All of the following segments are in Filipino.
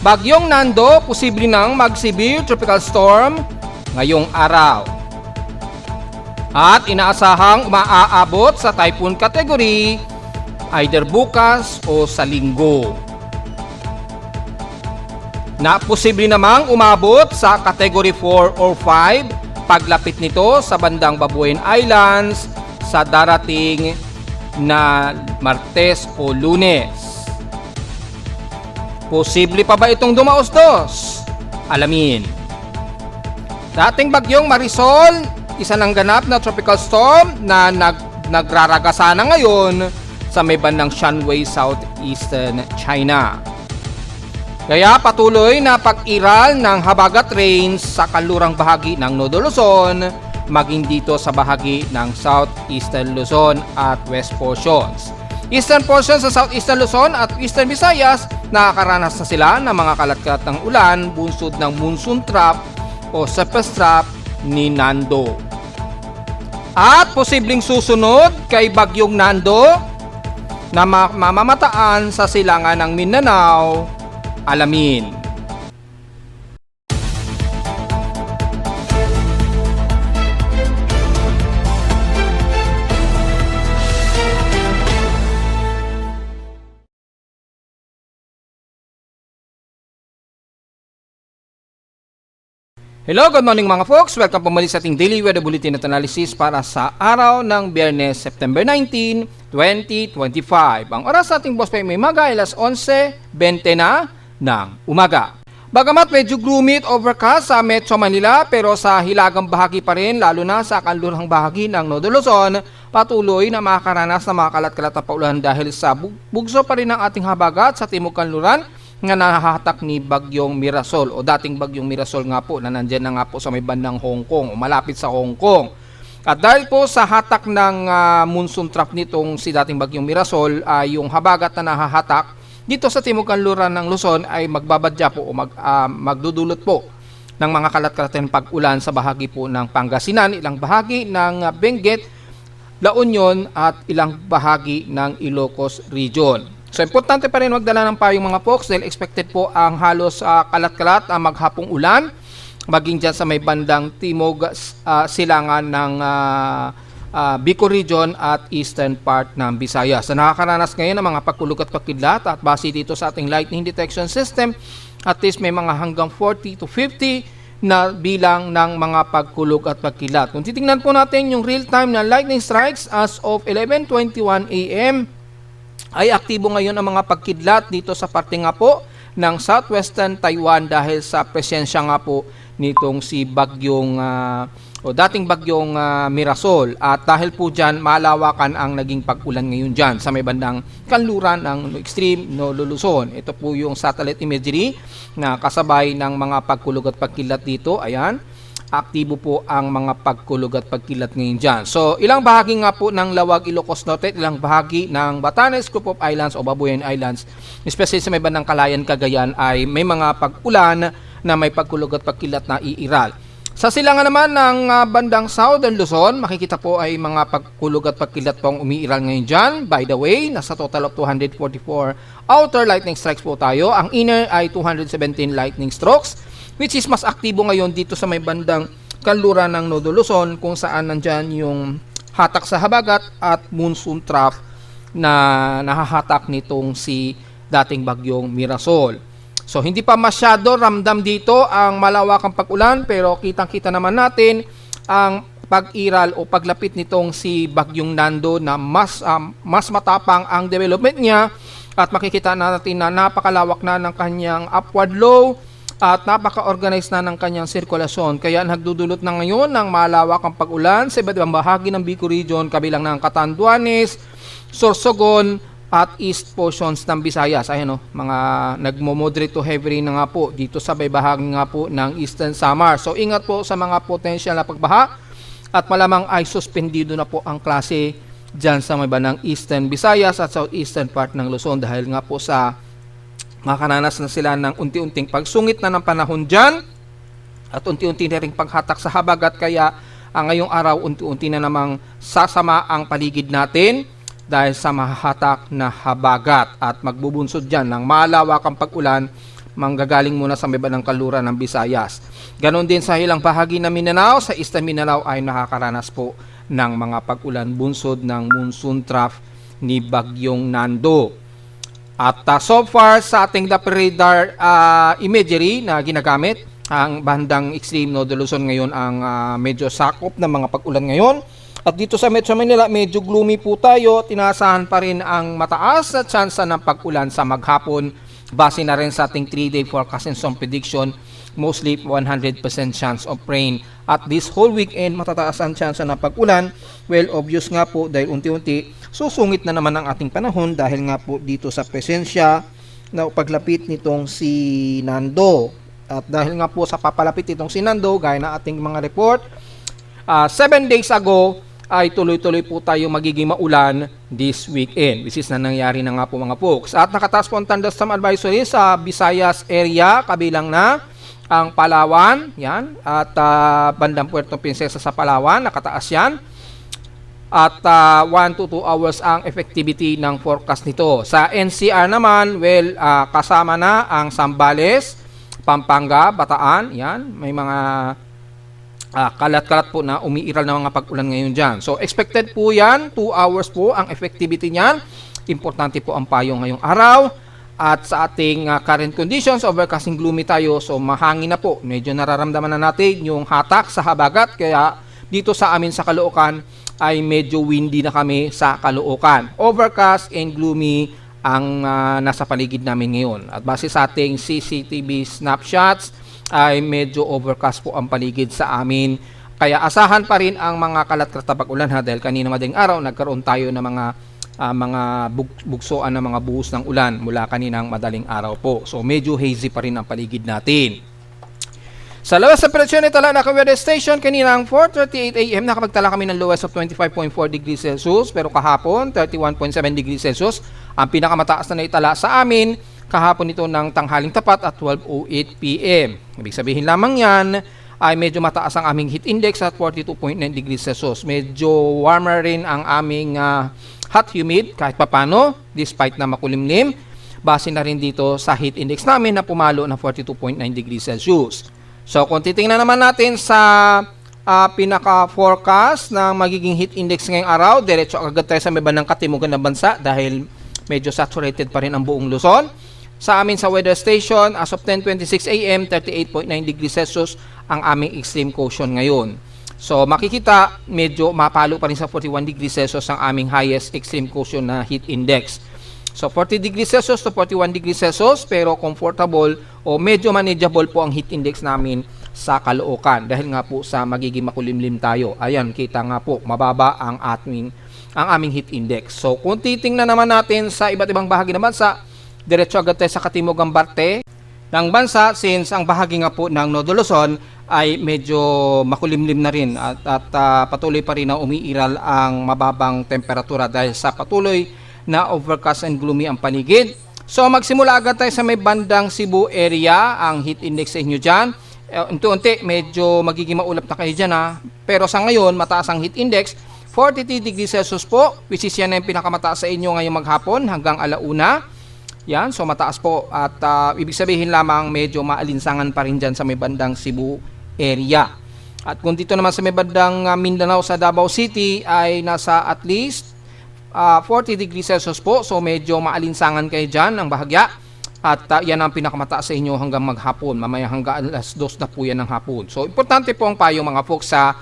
Bagyong Nando, posible nang mag-severe tropical storm ngayong araw. At inaasahang maaabot sa typhoon category either bukas o sa linggo. Na posible namang umabot sa category 4 or 5 paglapit nito sa bandang Babuyan Islands sa darating na Martes o Lunes. Posible pa ba itong dumaos-dos? Alamin. Dating bagyong Marisol, isa ng ganap na tropical storm na nagraragasa na ngayon sa may bandang Shanwei, southeastern China. Kaya patuloy na pag-iral ng habagat rains sa kanlurang bahagi ng Nodo Luzon, maging dito sa bahagi ng southeastern Luzon at west portions. Eastern portions sa southeastern Luzon at eastern Visayas, nakakaranas na sila ng mga kalat-kalat ng ulan bunsod ng monsoon trap o surface trap ni Nando. At posibleng susunod kay Bagyong Nando na mamamataan sa silangan ng Mindanao. Alamin. Hello, good morning mga folks. Welcome po muli sa ating Daily Weather Bulletin at Analysis para sa araw ng Biyernes, September 19, 2025. Ang oras sa ating boss pa may maga, alas 11:20 na ng umaga. Bagamat medyo gloomy at overcast sa Metro Manila, pero sa hilagang bahagi pa rin, lalo na sa kanlurang bahagi ng Nodo Luzon, patuloy na makakaranas ng mga kalat-kalat na paulan dahil sa bugso pa rin ng ating habagat sa timog kanluran nga nahahatak ni Bagyong Mirasol o dating Bagyong Mirasol nga po na nandyan na nga po sa may bandang Hong Kong o malapit sa Hong Kong. At dahil po sa hatak ng monsoon trap nitong si dating Bagyong Mirasol, yung habagat na nahahatak dito sa timog kanluran ng Luzon ay magbabadya po o magdudulot po ng mga kalat-kalatan pag-ulan sa bahagi po ng Pangasinan, ilang bahagi ng Benguet, La Union at ilang bahagi ng Ilocos Region. So, importante pa rin magdala ng payong mga folks dahil expected po ang halos kalat-kalat maghapong ulan maging dyan sa may bandang timog silangan ng Bicol Region at eastern part ng Visayas. So, nakakaranas ngayon ng mga pagkulog at pagkidlat at base dito sa ating lightning detection system, at least may mga hanggang 40 to 50 na bilang ng mga pagkulog at pagkidlat. Kung titingnan po natin yung real-time na lightning strikes as of 11:21 AM, ay aktibo ngayon ang mga pagkidlat dito sa parte nga po ng southwestern Taiwan dahil sa presensya nga po nitong si Bagyong o dating Bagyong Mirasol. At dahil po dyan, malawakan ang naging pag-ulan ngayon dyan sa may bandang kanluran ng extreme Nodo Luzon. Ito po yung satellite imagery na kasabay ng mga pagkulog at pagkidlat dito. Ayan, aktibo po ang mga pagkulog at pagkilat ngayon dyan. So, ilang bahagi nga po ng Lawag, Ilocos Norte, ilang bahagi ng Batanes, Group of Islands o Babuyan Islands, especially sa may bandang Calayan, Cagayan, ay may mga pag-ulan na may pagkulog at pagkilat na iiral. Sa silangan naman ng bandang Southern Luzon, makikita po ay mga pagkulog at pagkilat pong umiiral ngayon dyan. By the way, nasa total of 244 outer lightning strikes po tayo. Ang inner ay 217 lightning strokes, which is mas aktibo ngayon dito sa may bandang kanluran ng Nodo Luzon kung saan nandyan yung hatak sa habagat at monsoon trough na nahahatak nitong si dating Bagyong Mirasol. So hindi pa masyado ramdam dito ang malawakang pag-ulan, pero kitang-kita naman natin ang pag-iral o paglapit nitong si Bagyong Nando na mas matapang ang development niya, at makikita natin na napakalawak na ng kanyang upward low at napaka-organize na ng kanyang sirkulasyon. Kaya nagdudulot na ngayon ng malawakang pag-ulan sa iba't ibang bahagi ng Bicol Region, kabilang ng Catanduanes, Sorsogon at east portions ng Visayas. Ayan o, mga nagmo-moderate to heavy rain na nga po dito sa may bahagi nga po ng Eastern Samar. So ingat po sa mga potential na pagbaha, at malamang ay suspendido na po ang klase dyan sa may bandang Eastern Visayas at southeastern part ng Luzon dahil nga po sa makaranas na sila ng unti-unting pagsungit na ng panahon dyan at unti-unti na rin paghatak sa habagat. Kaya ngayong araw unti-unti na namang sasama ang paligid natin dahil sa mahahatak na habagat at magbubunsod dyan ng malawakang pag-ulan manggagaling muna sa may bandang kaluran ng Visayas. Ganon din sa hilang bahagi ng Mindanao, sa Eastern Mindanao ay nakakaranas po ng mga pag-ulan bunsod ng monsoon trough ni Bagyong Nando. At so far sa ating Doppler radar imagery na ginagamit, ang bandang extreme Northern Luzon ngayon ang medyo sakop ng mga pag-ulan ngayon. At dito sa Metro Manila, medyo gloomy po tayo. Tinasahan pa rin ang mataas na tsansa ng pag-ulan sa maghapon. Base na rin sa ating 3-day forecast and some prediction, mostly 100% chance of rain. At this whole weekend, matataas ang tsansa ng pag-ulan. Well, obvious nga po dahil unti-unti susungit na naman ang ating panahon dahil nga po dito sa presensya na paglapit nitong si Nando. At dahil nga po sa papalapit nitong si Nando, gaya na ating mga report, 7 days ago ay tuloy-tuloy po tayo magiging maulan this weekend. This is na nangyari na nga po mga folks. At nakataas po ang thunderstorm advisory sa Visayas area, kabilang na ang Palawan, yan, at bandang Puerto Princesa sa Palawan, nakataas yan. At 1 to 2 hours ang effectivity ng forecast nito. Sa NCR naman, well, kasama na ang Zambales, Pampanga, Bataan, yan, may mga kalat-kalat po na umiiral na mga pag-ulan ngayon dyan. So, expected po yan, 2 hours po ang effectivity niyan. Importante po ang payo ngayong araw. At sa ating current conditions, overcasting gloomy tayo. So, mahangin na po. Medyo nararamdaman na natin yung hatak sa habagat. Kaya dito sa amin sa Caloocan ay medyo windy na kami sa Caloocan. Overcast and gloomy ang nasa paligid namin ngayon. At base sa ating CCTV snapshots, ay medyo overcast po ang paligid sa amin. Kaya asahan pa rin ang mga kalat-kalat na pag-ulan dahil kanina madaling araw nagkaroon tayo ng mga bugsoan ng mga buhos ng ulan mula kaninang madaling araw po. So medyo hazy pa rin ang paligid natin. Sa lowest temperature nito lang naka-weather station kaninang 4:38 AM nakapagtala kami ng lowest of 25.4 degrees Celsius pero kahapon 31.7 degrees Celsius ang pinakamataas na naitala sa amin kahapon ito ng tanghaling tapat at 12:08 PM. Ibig sabihin lamang yan ay medyo mataas ang aming heat index at 42.9 degrees Celsius. Medyo warmer rin ang aming hot humid kahit papano despite na makulimlim. Base na rin dito sa heat index namin na pumalo na 42.9 degrees Celsius. So kung titingnan naman natin sa pinaka-forecast na magiging heat index ngayong araw, diretso agad tayo sa may bandang katimugan ng bansa dahil medyo saturated pa rin ang buong Luzon. Sa amin sa weather station, as of 10:26 AM, 38.9 degrees Celsius ang aming extreme caution ngayon. So makikita, medyo mapalo pa rin sa 41 degrees Celsius ang aming highest extreme caution na heat index. So 40 degrees Celsius to 41 degrees Celsius, pero comfortable o medyo manageable po ang heat index namin sa Caloocan dahil nga po sa magiging makulimlim tayo. Ayan, kita nga po, mababa ang aming heat index. So kung titingnan naman natin sa iba't ibang bahagi ng bansa, diretso agad tayo sa katimugang parte ng bansa since ang bahagi nga po ng Northern Luzon ay medyo makulimlim na rin at patuloy pa rin na umiiral ang mababang temperatura dahil sa patuloy na overcast and gloomy ang paligid. So magsimula agad tayo sa may bandang Cebu area, ang heat index sa inyo dyan. Unti-unti medyo magiging maulap na kayo dyan ha. Pero sa ngayon mataas ang heat index, 43 degrees Celsius po, which is yan na yung pinakamataas sa inyo ngayong maghapon hanggang alauna. Yan, so mataas po at ibig sabihin lamang medyo maalinsangan pa rin dyan sa may bandang Cebu area. At kung dito naman sa may bandang Mindanao sa Davao City ay nasa at least 40 degrees Celsius po, so medyo maalinsangan kayo dyan ang bahagya. At yan ang pinakamataas sa inyo hanggang maghapon, mamaya hanggang alas 2 na po yan ng hapon. So importante po ang payo mga folks sa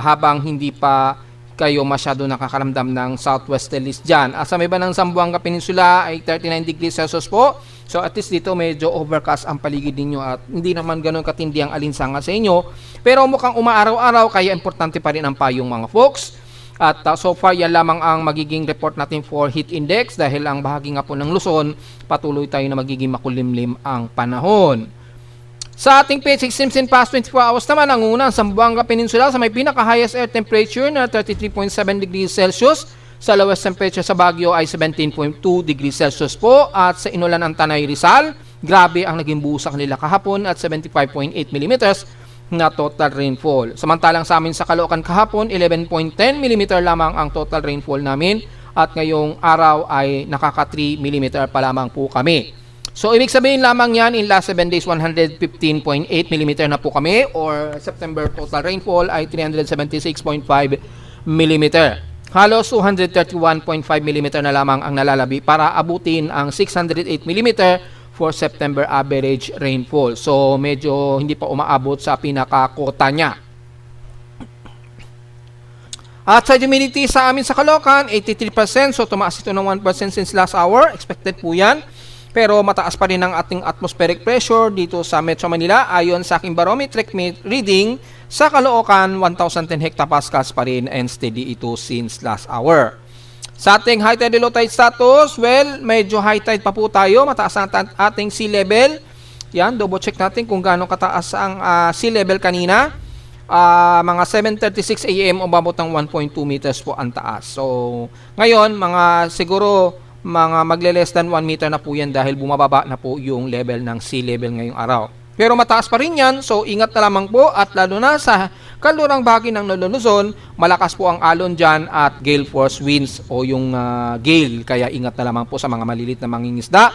habang hindi pa kayo masyado nakakaramdam ng southwesterlies dyan. Sa may bandang Zamboanga Peninsula ay 39 degrees Celsius po. So at least dito medyo overcast ang paligid ninyo at hindi naman ganun katindi ang alinsangan sa inyo. Pero mukhang umaaraw-araw kaya importante pa rin ang payong mga folks. At so far yan lamang ang magiging report natin for heat index dahil ang bahagi nga po ng Luzon patuloy tayo na magiging makulimlim ang panahon. Sa ating PH extremes in past 24 hours naman, ang una, sa Zamboanga Peninsula sa may pinaka-highest air temperature na 33.7 degrees Celsius. Sa lowest temperature sa Baguio ay 17.2 degrees Celsius po. At sa Inulan ang Tanay Rizal, grabe ang naging buhos nila kahapon at 75.8 mm na total rainfall. Samantalang sa amin sa Caloocan kahapon, 11.10 mm lamang ang total rainfall namin. At ngayong araw ay nakaka 3 mm pa lamang po kami. So, ibig sabihin lamang yan, in last 7 days, 115.8 mm na po kami, or September total rainfall ay 376.5 mm. Halos 231.5 mm na lamang ang nalalabi para abutin ang 608 mm for September average rainfall. So, medyo hindi pa umaabot sa pinakakota niya. At sa humidity sa amin sa Caloocan, 83%. So, tumaas ito ng 1% since last hour. Expected po yan. Pero mataas pa rin ang ating atmospheric pressure dito sa Metro Manila. Ayon sa aking barometric reading, sa Caloocan, 1,010 hectopascals pa rin and steady ito since last hour. Sa ating high tide and low tide status, well, medyo high tide pa po tayo. Mataas ang ating sea level. Yan, double check natin kung gaano kataas ang sea level kanina. Mga 7:36 AM, umabot ng 1.2 meters po ang taas. So, ngayon, siguro magle-less than 1 meter na po yan dahil bumababa na po yung level ng sea level ngayong araw. Pero mataas pa rin yan, so ingat na lamang po, at lalo na sa kalurang bahagi ng Luzon, malakas po ang alon dyan at gale force winds o yung gale, kaya ingat na lamang po sa mga malilit na mangingisda.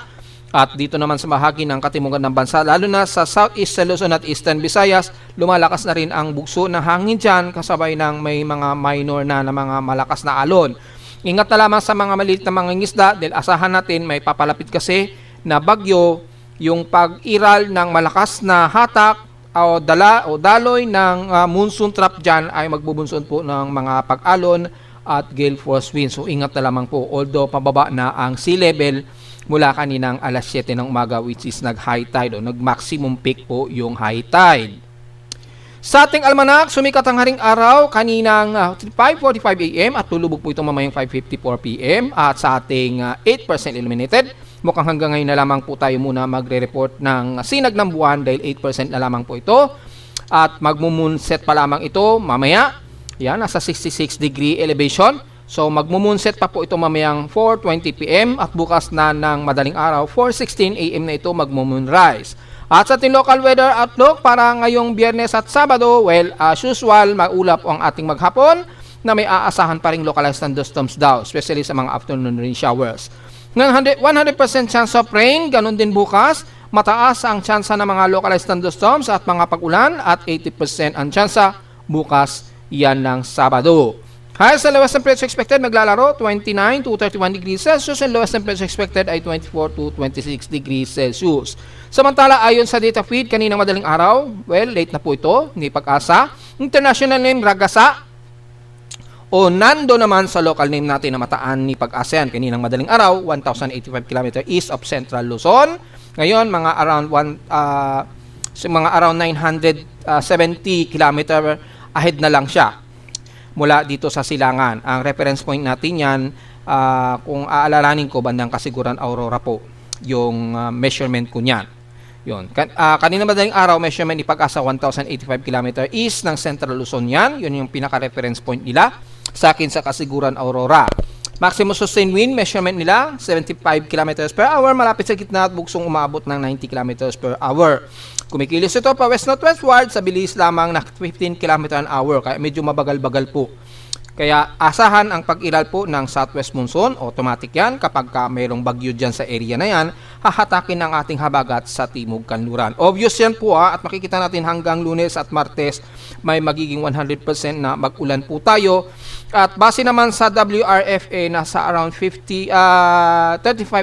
At dito naman sa bahagi ng katimukan ng bansa, lalo na sa Southeast Luzon at Eastern Visayas, lumalakas na rin ang bugso ng hangin dyan kasabay ng may mga minor na mga malakas na alon. Ingat na lamang sa mga maliit na mangingisda dahil asahan natin may papalapit kasi na bagyo, yung pag-iral ng malakas na hatak o daloy ng monsoon trap dyan ay magbubunson po ng mga pag-alon at gale force winds. So ingat na lamang po, although pababa na ang sea level mula kaninang alas 7 ng umaga, which is nag-high tide o nag-maximum peak po yung high tide. Sa ating almanak, sumikat ang haring araw kaninang 5:45 AM at tulubog po ito mamayang 5:54 PM. At sa ating 8% illuminated, mukhang hanggang ngayon na lamang po tayo muna magre-report ng sinag ng buwan dahil 8% na lamang po ito. At magmumoonset pa lamang ito mamaya. Yan, nasa 66 degree elevation. So magmumoonset pa po ito mamayang 4:20 PM at bukas na ng madaling araw 4:16 AM na ito magmumoonrise. At sa ating local weather outlook para ngayong Biyernes at Sabado, well, as usual, maulap ang ating maghapon na may aasahan pa ring localized thunderstorms daw, especially sa mga afternoon rain showers. Ng 100% chance of rain, ganun din bukas, mataas ang tsansa ng mga localized thunderstorms at mga pag-ulan at 80% ang tsansa bukas yan ng Sabado. Highest and lowest temperature expected maglalaro 29 to 31 degrees Celsius and lowest temperature expected ay 24 to 26 degrees Celsius. Samantala, ayon sa data feed kaninang madaling araw, well, late na po ito, hindi pag-asa. International name Ragasa o Nando naman sa local name natin na Mataan ni Pag-asa yan. Kaninang madaling araw, 1,085 km east of Central Luzon. Ngayon, mga around 970 km ahead na lang siya mula dito sa Silangan. Ang reference point natin yan, kung aalalanin ko, bandang Kasiguran Aurora po, yung measurement ko niyan. Yun. Kanina madaling araw, measurement ni Pag-asa 1,085 km east ng Central Luzon yan. Yun yung pinaka-reference point nila. Sa akin sa Kasiguran Aurora. Maximum sustained wind, measurement nila, 75 km per hour. Malapit sa gitna at buksong umabot ng 90 km per hour. Kumikilos ito pa west-northwestward sa bilis lamang na 15 km an hour. Kaya medyo mabagal-bagal po. Kaya asahan ang pag-iral po ng southwest monsoon. Automatic yan. Kapag mayroong bagyo dyan sa area na yan, hahatakin ang ating habagat sa timog kanluran. Obvious yan po at makikita natin hanggang Lunes at Martes may magiging 100% na mag-ulan po tayo. At base naman sa WRFA, nasa around 35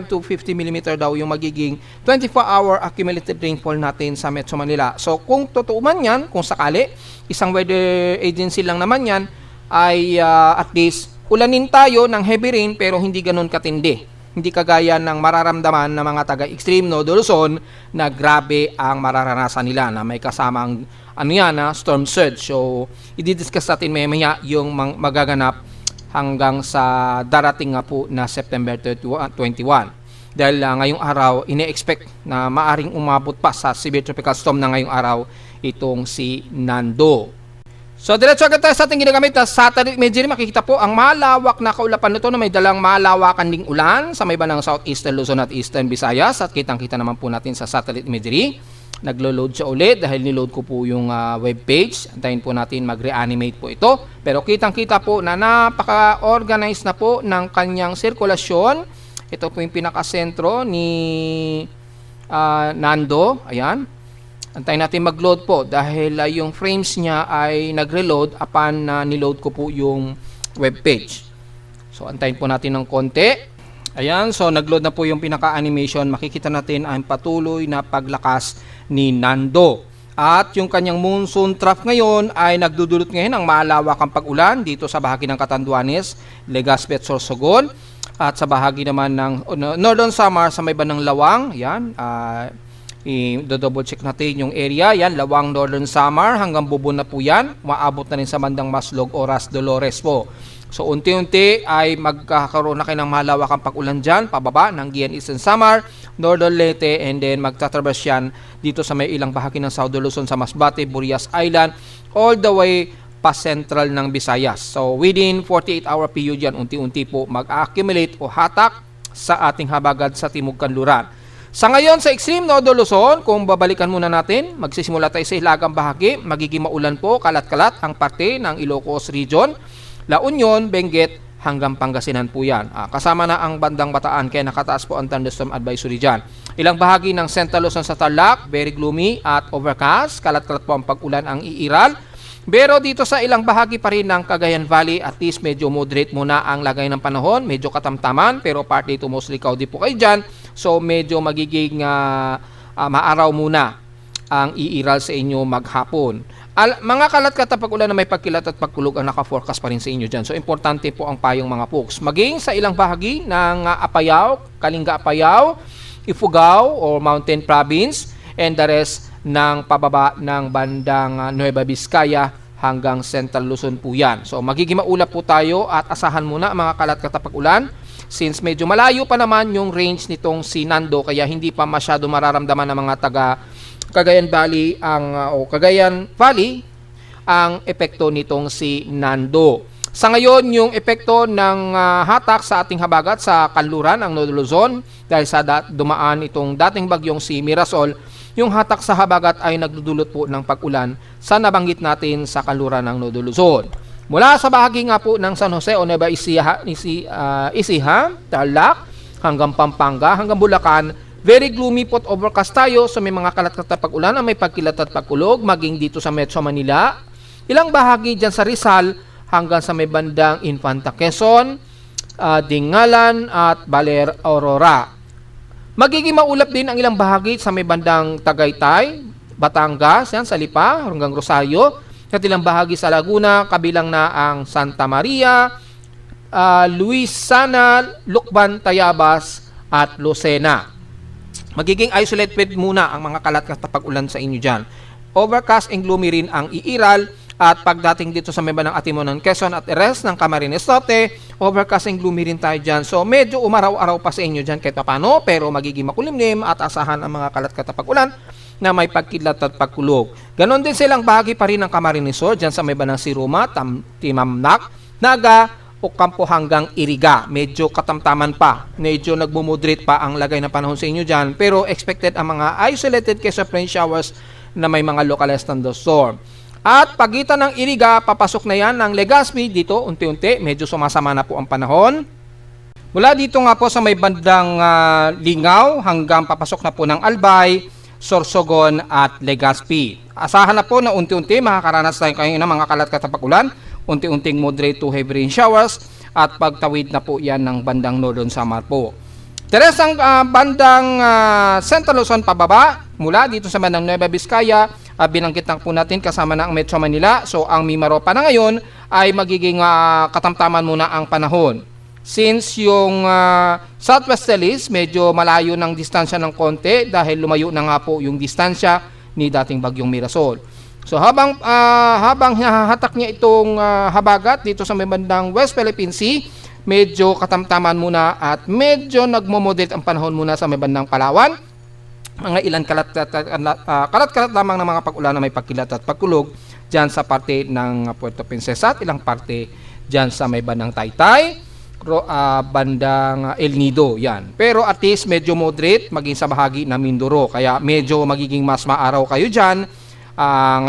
to 50 mm daw yung magiging 24-hour accumulated rainfall natin sa Metro Manila. So kung totoo man yan, kung sakali, isang weather agency lang naman yan, ay at least ulanin tayo ng heavy rain pero hindi ganun katindi. Hindi kagaya ng mararamdaman ng mga taga-extreme North Luzon na grabe ang mararanasan nila na may kasamang storm surge. So, i-discuss natin mamaya yung magaganap hanggang sa darating nga po na September 21. Dahil ngayong araw, ine-expect na maaring umabot pa sa severe tropical storm na ngayong araw itong si Nando. So, diretso agad tayo sa ating ginagamit na satellite imagery. Makikita po ang malawak na kaulapan nito na may dalang malawakan ding ulan sa may bandang Southeastern Luzon at Eastern Visayas. At kitang-kita naman po natin sa satellite imagery. Naglo-load siya ulit dahil niload ko po yung webpage. Antayin po natin mag-reanimate po ito. Pero kitang-kita po na napaka-organized na po ng kanyang sirkulasyon. Ito po yung pinakasentro ni Nando. Ayan. Antayin natin mag-load po dahil yung frames niya ay nagre-load upon na niload ko po yung web page. So antayin po natin ng konti. Ayan, so nag-load na po yung pinaka-animation. Makikita natin ang patuloy na paglakas ni Nando. At yung kanyang monsoon trough ngayon ay nagdudulot ngayon ng malawakang pag-ulan dito sa bahagi ng Catanduanes, Legazpi at Sorsogon. At sa bahagi naman ng Northern Samar sa may bandang Lawang, yan, i-double check natin yung area, yan, Lawang, Northern Samar, hanggang Bubon na po yan, maabot na rin sa bandang Maslog, Oras, Dolores po. So unti-unti ay magkakaroon na kayo ng malawakang pag-ulan dyan, pababa ng Gian Eastern Samar, Northern Leyte, and then magtatraverse yan dito sa may ilang bahagi ng South Luzon sa Masbate, Burias Island, all the way pa central ng Visayas. So within 48-hour period yan, unti-unti po mag-accumulate o hatak sa ating habagat sa Timog Kanluran. Sa ngayon sa extreme Northern Luzon, kung babalikan muna natin, magsisimula tayo sa hilagang bahagi, magiging maulan po kalat-kalat ang parte ng Ilocos Region, La Union, Benguet, hanggang Pangasinan po yan. Kasama na ang bandang Bataan, kaya nakataas po ang thunderstorm advisory dyan. Ilang bahagi ng Central Luzon sa Tarlac, very gloomy at overcast. Kalat-kalat po ang pag-ulan ang iiral. Pero dito sa ilang bahagi pa rin ng Cagayan Valley, at least medyo moderate muna ang lagay ng panahon. Medyo katamtaman, pero partly to mostly cloudy po kayo dyan. So medyo magiging maaraw muna ang iiral sa inyo maghapon. Mga kalat-kalat na pag-ulan na may pagkilat at pagkulog ang naka-forecast pa rin sa inyo dyan. So, importante po ang payong mga folks. Maging sa ilang bahagi ng Apayao, Kalinga Apayao, Ifugao or Mountain Province, and the rest ng pababa ng bandang Nueva Vizcaya hanggang Central Luzon po yan. So, magiging maulap po tayo at asahan muna ang mga kalat-kalat na pag-ulan since medyo malayo pa naman yung range nitong si Nando kaya hindi pa masyado mararamdaman ng mga taga Cagayan Valley ang epekto nitong si Nando. Sa ngayon, yung epekto ng hatak sa ating habagat sa kanluran ng Northern Luzon dahil sa dumaan itong dating bagyong si Mirasol, yung hatak sa habagat ay nagdudulot po ng pag-ulan sa nabanggit natin sa kanluran ng Northern Luzon. Mula sa bahagi nga po ng San Jose o Nueva Ecija, Tarlac, hanggang Pampanga, hanggang Bulacan, very gloomy po at overcast tayo. So may mga kalat-kalat na pag-ulan na may pagkilat at pagkulog, maging dito sa Metro Manila. Ilang bahagi dyan sa Rizal hanggang sa may bandang Infanta Quezon, Dingalan at Baler Aurora. Magiging maulap din ang ilang bahagi sa may bandang Tagaytay, Batangas, yan, sa Lipa, hanggang Rosario. At ilang bahagi sa Laguna, kabilang na ang Santa Maria, Luisana, Lucban, Tayabas at Lucena. Magiging isolated muna ang mga kalat-kalat na pag-ulan sa inyo dyan. Overcast and gloomy rin ang iiral at pagdating dito sa may bandang Atimonan, Quezon at rest ng Camarines Norte, overcast and gloomy rin tayo dyan. So medyo umaraw-araw pa sa inyo dyan kahit paano, pero magiging makulimlim at asahan ang mga kalat-kalat na pag-ulan na may pagkidlat at pagkulog. Ganon din silang bahagi pa rin ng Camarines Sur dyan sa may bandang Siruma, Timamnak, Naga, o Kampo hanggang Iriga. Medyo katamtaman pa. Medyo nagmumoderate pa ang lagay ng panahon sa inyo dyan. Pero expected ang mga isolated case of rain showers na may mga localized thunderstorm. At pagitan ng Iriga, papasok na yan ng Legazpi. Dito, unti-unti, medyo sumasama na po ang panahon. Mula dito nga po sa may bandang Lingaw hanggang papasok na po ng Albay, Sorsogon at Legazpi. Asahan na po na unti-unti makakaranas tayo kayo ng mga kalat-kalat na pag-ulan. Unti-unting moderate to heavy rain showers at pagtawid na po yan ng bandang Northern Samar po. Teres ang bandang Central Luzon pababa, mula dito sa bandang Nueva Vizcaya, binanggit na po natin kasama na ang Metro Manila. So ang Mimaropa na ngayon ay magiging katamtaman muna ang panahon. Since yung southwesterlies medyo malayo ng distansya ng konti dahil lumayo na nga po yung distansya ni dating bagyong Mirasol. So habang hahatak niya itong habagat dito sa may bandang West Philippine Sea, medyo katamtaman muna at medyo nagmo-moderate ang panahon muna sa may bandang Palawan. Mga ilan kalat-kalat lamang ng mga pag-ulan na may pagkilat at pagkulog dyan sa parte ng Puerto Princesa at ilang parte dyan sa may bandang Taytay, bandang El Nido, yan. Pero at least medyo moderate maging sa bahagi ng Mindoro, kaya medyo magiging mas maaraw kayo dyan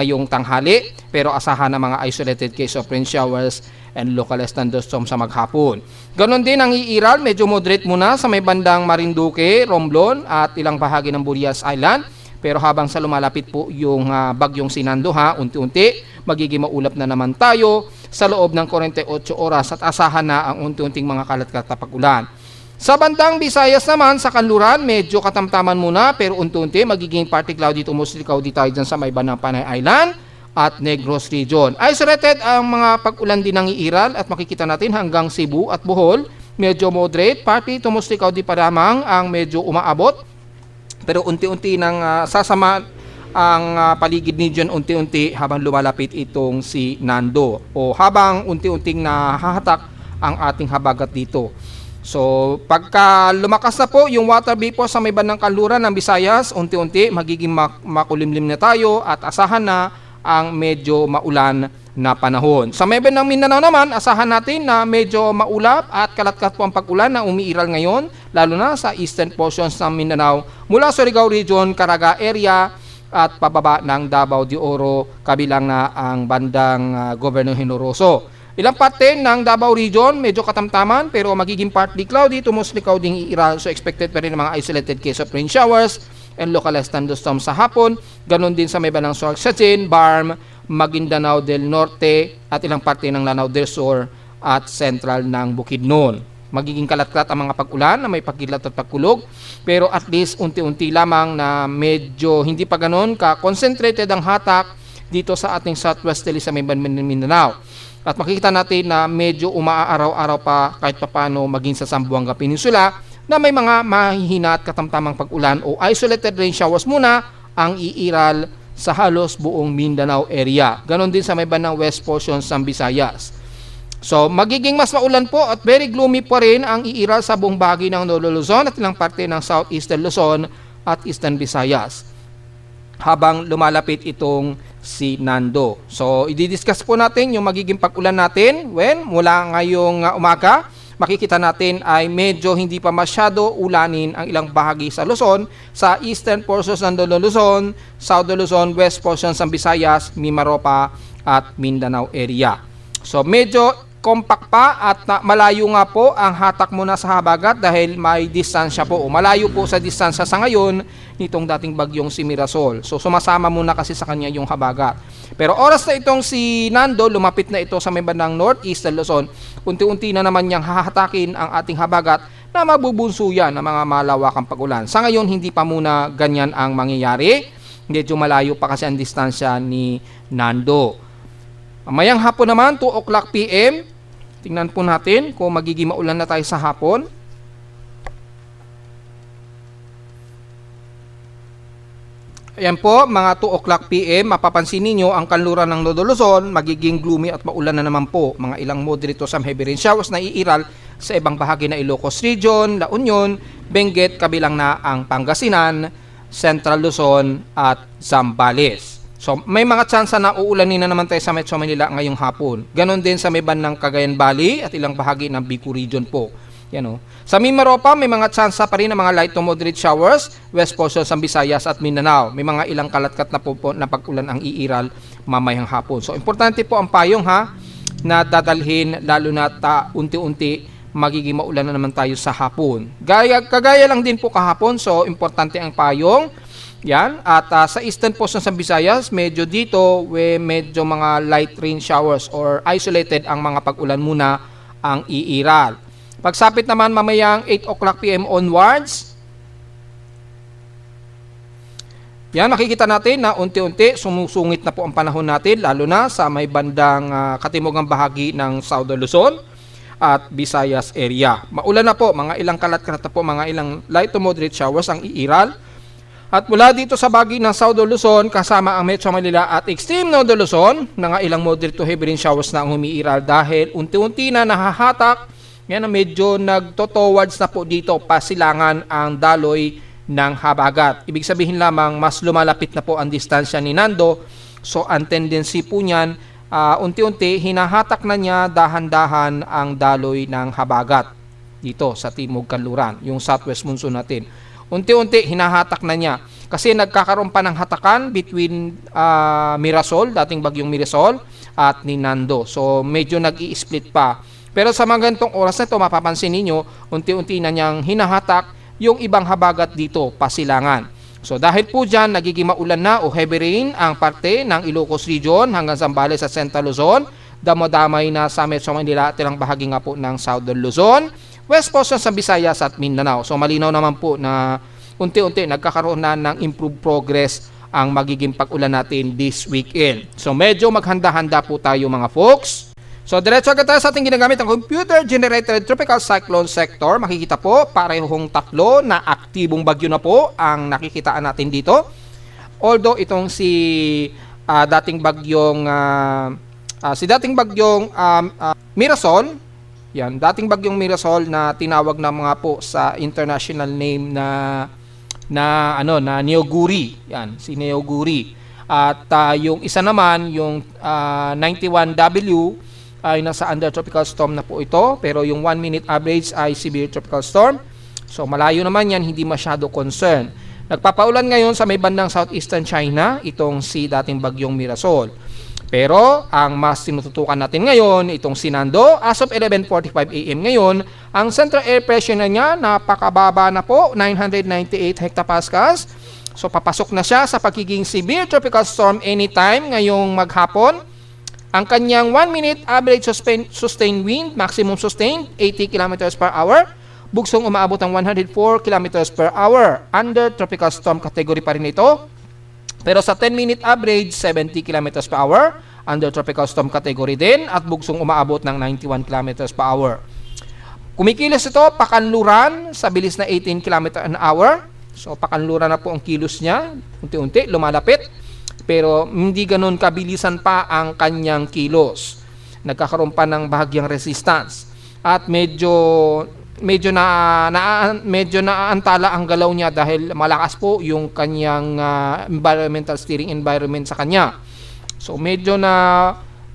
ngayong tanghali. pero asahan na mga isolated case of rain showers and localized thunderstorms sa maghapon. Ganon din ang iiral, medyo moderate muna sa may bandang Marinduque, Romblon at ilang bahagi ng Burias Island. Pero habang sa lumalapit po yung bagyong Sinando unti-unti magiging maulap na naman tayo sa loob ng 48 oras at asahan na ang unti-unting mga kalat-kalat na pag-ulan. Sa bandang Visayas naman, sa kanluran, medyo katamtaman muna pero unti-unti magiging partly cloudy to mostly cloudy tayo dyan sa may bandang Panay Island at Negros Region. Isolated ang mga pag-ulan din ng iiral at makikita natin hanggang Cebu at Bohol. Medyo moderate, partly to mostly cloudy pa lamang ang medyo umaabot. Pero unti-unti nang sasama ang paligid ni John unti-unti habang lumalapit itong si Nando o habang unti-unting nahahatak ang ating habagat dito. So, pagka lumakas na po yung water vapor sa may bandang kanluran ng Visayas, unti-unti magiging makulimlim na tayo at asahan na ang medyo maulan na panahon. Sa may bandang Mindanao naman, asahan natin na medyo maulap at kalat-kalat po ang pag-ulan na umiiral ngayon, lalo na sa eastern portions ng Mindanao mula sa Surigao Region, Caraga area at pababa ng Davao de Oro, kabilang na ang bandang Governor Generoso. Ilang parte ng Davao Region, medyo katamtaman pero magiging partly cloudy to mostly cloudy iiral. So expected pa rin mga isolated case of rain showers and localized thunderstorms sa hapon. Ganon din sa may bandang Sorsogon, Barm, Maguindanao del Norte at ilang parte ng Lanao del Sur at central ng Bukidnon. Magiging kalat-kalat ang mga pag-ulan na may pagkilat at pagkulog pero at least unti-unti lamang na medyo hindi pa ganon ka-concentrated ang hatak dito sa ating southwesterly sa may bandang Mindanao. At makikita natin na medyo umaaraw-araw pa kahit papano maging sa Zamboanga Peninsula na may mga mahihina at katamtamang pag-ulan o isolated rain showers muna ang iiral sa halos buong Mindanao area. Ganon din sa may bandang west portions ng Visayas. So, magiging mas maulan po at very gloomy pa rin ang iiral sa buong bahagi ng Northern Luzon at ilang parte ng southeastern Luzon at eastern Visayas habang lumalapit itong si Nando. So, i-discuss po natin yung magiging pag-ulan natin mula ngayong umaga. Makikita natin ay medyo hindi pa masyado ulanin ang ilang bahagi sa Luzon, sa eastern portions ng Luzon, southern Luzon, west portions ng Visayas, Mimaropa at Mindanao area. So, medyo compact pa at malayo nga po ang hatak muna sa habagat dahil may distansya po o malayo po sa distansya sa ngayon nitong dating bagyong si Mirasol. So sumasama muna kasi sa kanya yung habagat. Pero oras na itong si Nando, lumapit na ito sa may bandang northeast ng Luzon, unti-unti na naman niyang hahatakin ang ating habagat na mabubunso yan ng mga malawakang pag-ulan. Sa ngayon hindi pa muna ganyan ang mangyayari. Medyo malayo pa kasi ang distansya ni Nando. Mamayang hapon naman, 2 o'clock PM, tingnan po natin kung magiging maulan na tayo sa hapon. Ayan po, mga 2 o'clock PM, mapapansin ninyo ang kanluran ng Northern Luzon, magiging gloomy at maulan na naman po. Mga ilang moderate to some heavy rain showers na iiral sa ibang bahagi na Ilocos Region, La Union, Benguet, kabilang na ang Pangasinan, Central Luzon at Zambales. So, may mga tsansa na uulanin na naman tayo sa Metro Manila ngayong hapon. Ganon din sa may bandang Cagayan Valley at ilang bahagi ng Bicol Region po. Yan o. Sa Mimaropa, may mga tsansa pa rin ng mga light to moderate showers, west portions ng Visayas at Mindanao. May mga ilang kalat-kat na pag-ulan ang iiral mamayang hapon. So, importante po ang payong na dadalhin lalo na unti-unti magiging maulan na naman tayo sa hapon. Kagaya lang din po kahapon, so importante ang payong. Yan, at sa eastern portion ng Visayas, medyo dito, medyo mga light rain showers or isolated ang mga pag-ulan muna ang iiral. Pagsapit naman mamayang 8 o'clock PM onwards, yan, makikita natin na unti-unti sumusungit na po ang panahon natin, lalo na sa may bandang katimugang bahagi ng Southern Luzon at Visayas area. Maulan na po, mga ilang kalat-kalat na po, mga ilang light to moderate showers ang iiral. At mula dito sa bahagi ng Southern Luzon, kasama ang Metro Manila at extreme Northern Luzon, na nga ilang moderate to heavy rain showers na ang humiiral dahil unti-unti na nahahatak, yan na medyo nagto-towards na po dito, pasilangan ang daloy ng habagat. Ibig sabihin lamang, mas lumalapit na po ang distansya ni Nando, so ang tendency po niyan, unti-unti, hinahatak na niya dahan-dahan ang daloy ng habagat dito sa Timog Kanluran, yung southwest monsoon natin. unti-unti hinahatak na niya. Kasi nagkakaroon pa ng hatakan between Mirasol, dating bagyong Mirasol, at ni Nando. So medyo nag-i-split pa. Pero sa mga ganitong oras na ito, mapapansin ninyo, unti-unti na niyang hinahatak yung ibang habagat dito, pasilangan. So dahil po dyan, nagiging maulan na o heavy rain ang parte ng Ilocos Region hanggang Zambales sa Central Luzon, damodamay na sa Metro Manila at ilang bahagi nga po ng Southern Luzon, West Portion sa Visayas at Mindanao. So malinaw naman po na unti-unti nagkakaroon na ng improved progress ang magiging pag-ulan natin this weekend. So medyo maghanda-handa po tayo mga folks. So diretso agad tayo sa ating ginagamit ang computer-generated tropical cyclone sector. Makikita po parehong tatlo na aktibong bagyo na po ang nakikitaan natin dito. Although itong dating bagyong Mirasol, yan, dating bagyong Mirasol na tinawag na mga po sa international name na Neoguri. Yan, si Neoguri. At yung isa naman, yung 91W ay nasa under tropical storm na po ito, pero yung 1 minute average ay severe tropical storm. So malayo naman yan, hindi masyado concern. Nagpapaulan ngayon sa may bandang southeastern China itong si dating bagyong Mirasol. Pero ang mas tinututukan natin ngayon, itong si Nando, as of 11:45 AM ngayon, ang central air pressure na niya napakababa na po, 998 hectopascals. So papasok na siya sa pagiging severe tropical storm anytime ngayong maghapon. Ang kanyang 1 minute average sustained wind, maximum sustained 80 km per hour, bugsong umaabot ng 104 km per hour. Under tropical storm category pa rin ito. Pero sa 10 minute average, 70 km per hour, under tropical storm category din, at bugsong umaabot ng 91 km per hour. Kumikilos ito, pakanluran, sa bilis na 18 km an hour. So pakanluran na po ang kilos niya, unti-unti, lumalapit. Pero hindi ganun kabilisan pa ang kanyang kilos. Nagkakaroon pa ng bahagyang resistance. At medyo naaantala ang galaw niya dahil malakas po yung kanyang environmental steering environment sa kanya. So medyo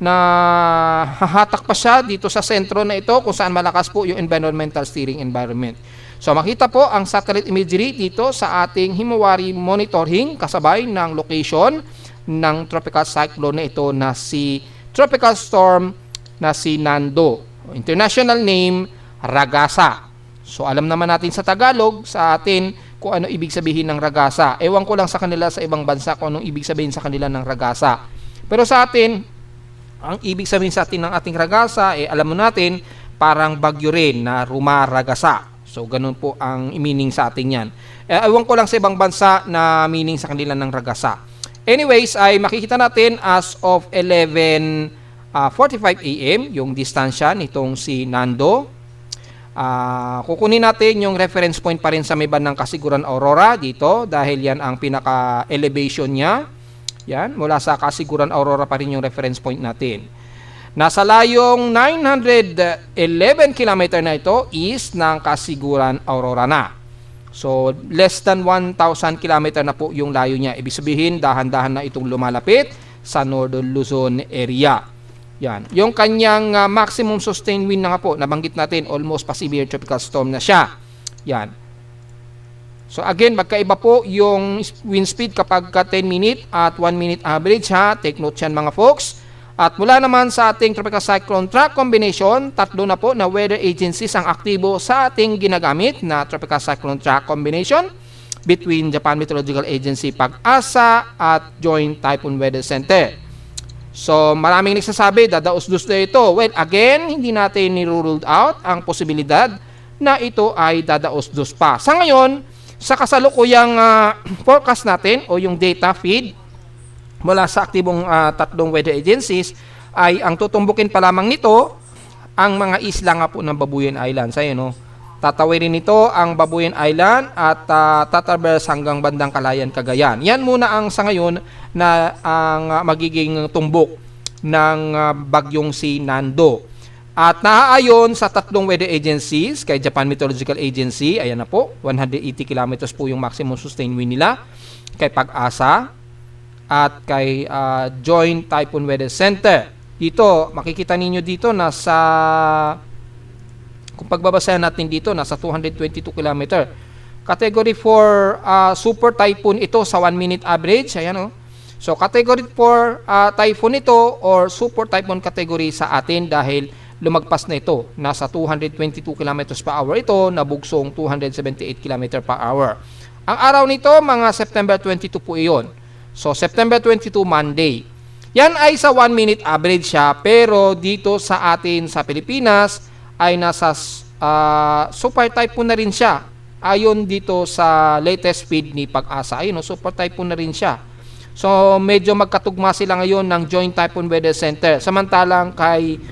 hahatak pa siya dito sa sentro na ito kung saan malakas po yung environmental steering environment. So makita po ang satellite imagery dito sa ating Himawari monitoring kasabay ng location ng tropical cyclone na ito na si tropical storm na si Nando. International name, Ragasa. So alam naman natin sa Tagalog, sa atin, kung ano ibig sabihin ng Ragasa. Ewan ko lang sa kanila sa ibang bansa kung anong ibig sabihin sa kanila ng Ragasa. Pero sa atin, ang ibig sabihin sa atin ng ating Ragasa, alam mo natin, parang bagyo rin na rumaragasa. So ganun po ang meaning sa atin yan. Ewan ko lang sa ibang bansa na meaning sa kanila ng Ragasa. Anyways, ay makikita natin as of 11:45 AM yung distansya nitong si Nando. Kukunin natin yung reference point pa rin sa may bandang Kasiguran Aurora dito dahil yan ang pinaka-elevation niya. Yan, mula sa Kasiguran Aurora pa rin yung reference point natin. Nasa layong 911 km na ito east ng Kasiguran Aurora na. So, less than 1,000 km na po yung layo niya. Ibig sabihin, dahan-dahan na itong lumalapit sa Northern Luzon area. Yan. Yung kanyang maximum sustained wind na nga po, nabanggit natin, almost pa severe tropical storm na siya. Yan. So again, magkaiba po yung wind speed kapag 10 minute at 1 minute average ha. Take note yan mga folks. At mula naman sa ating tropical cyclone track combination, tatlo na po na weather agencies ang aktibo sa ating ginagamit na tropical cyclone track combination between Japan Meteorological Agency Pag-asa at Joint Typhoon Weather Center. So, maraming nagsasabi, dadaos-dos na ito. Well, again, hindi natin niruled out ang posibilidad na ito ay dadaos-dos pa. Sa ngayon, sa kasalukuyang forecast natin o yung data feed mula sa aktibong tatlong weather agencies, ay ang tutumbukin pa lamang nito ang mga isla nga po ng Babuyan Island. Sa no? Tatawirin nito ang Babuyan Island at tatraverse hanggang bandang Calayan, Cagayan. Yan muna ang sa ngayon na ang magiging tumbok ng bagyong si Nando. At naaayon sa tatlong weather agencies, kay Japan Meteorological Agency, ayan na po, 180 kilometers po yung maximum sustained wind nila, kay Pag-asa, at kay Joint Typhoon Weather Center. Dito, makikita ninyo dito, kung pagbabasayan natin dito, nasa 222 kilometer. Category 4 super typhoon ito sa 1 minute average. Ayan, oh. So category 4 typhoon ito or super typhoon category sa atin dahil lumagpas na ito. Nasa 222 km per hour ito, nabugsong 278 km per hour. Ang araw nito, mga September 22 po iyon. So September 22, Monday. Yan ay sa 1 minute average siya, pero dito sa atin sa Pilipinas ay nasa super typhoon na rin siya. Ayon dito sa latest feed ni Pag-asa, ayun, super typhoon na rin siya. So medyo magkatugma sila ngayon ng Joint Typhoon Weather Center. Samantalang kay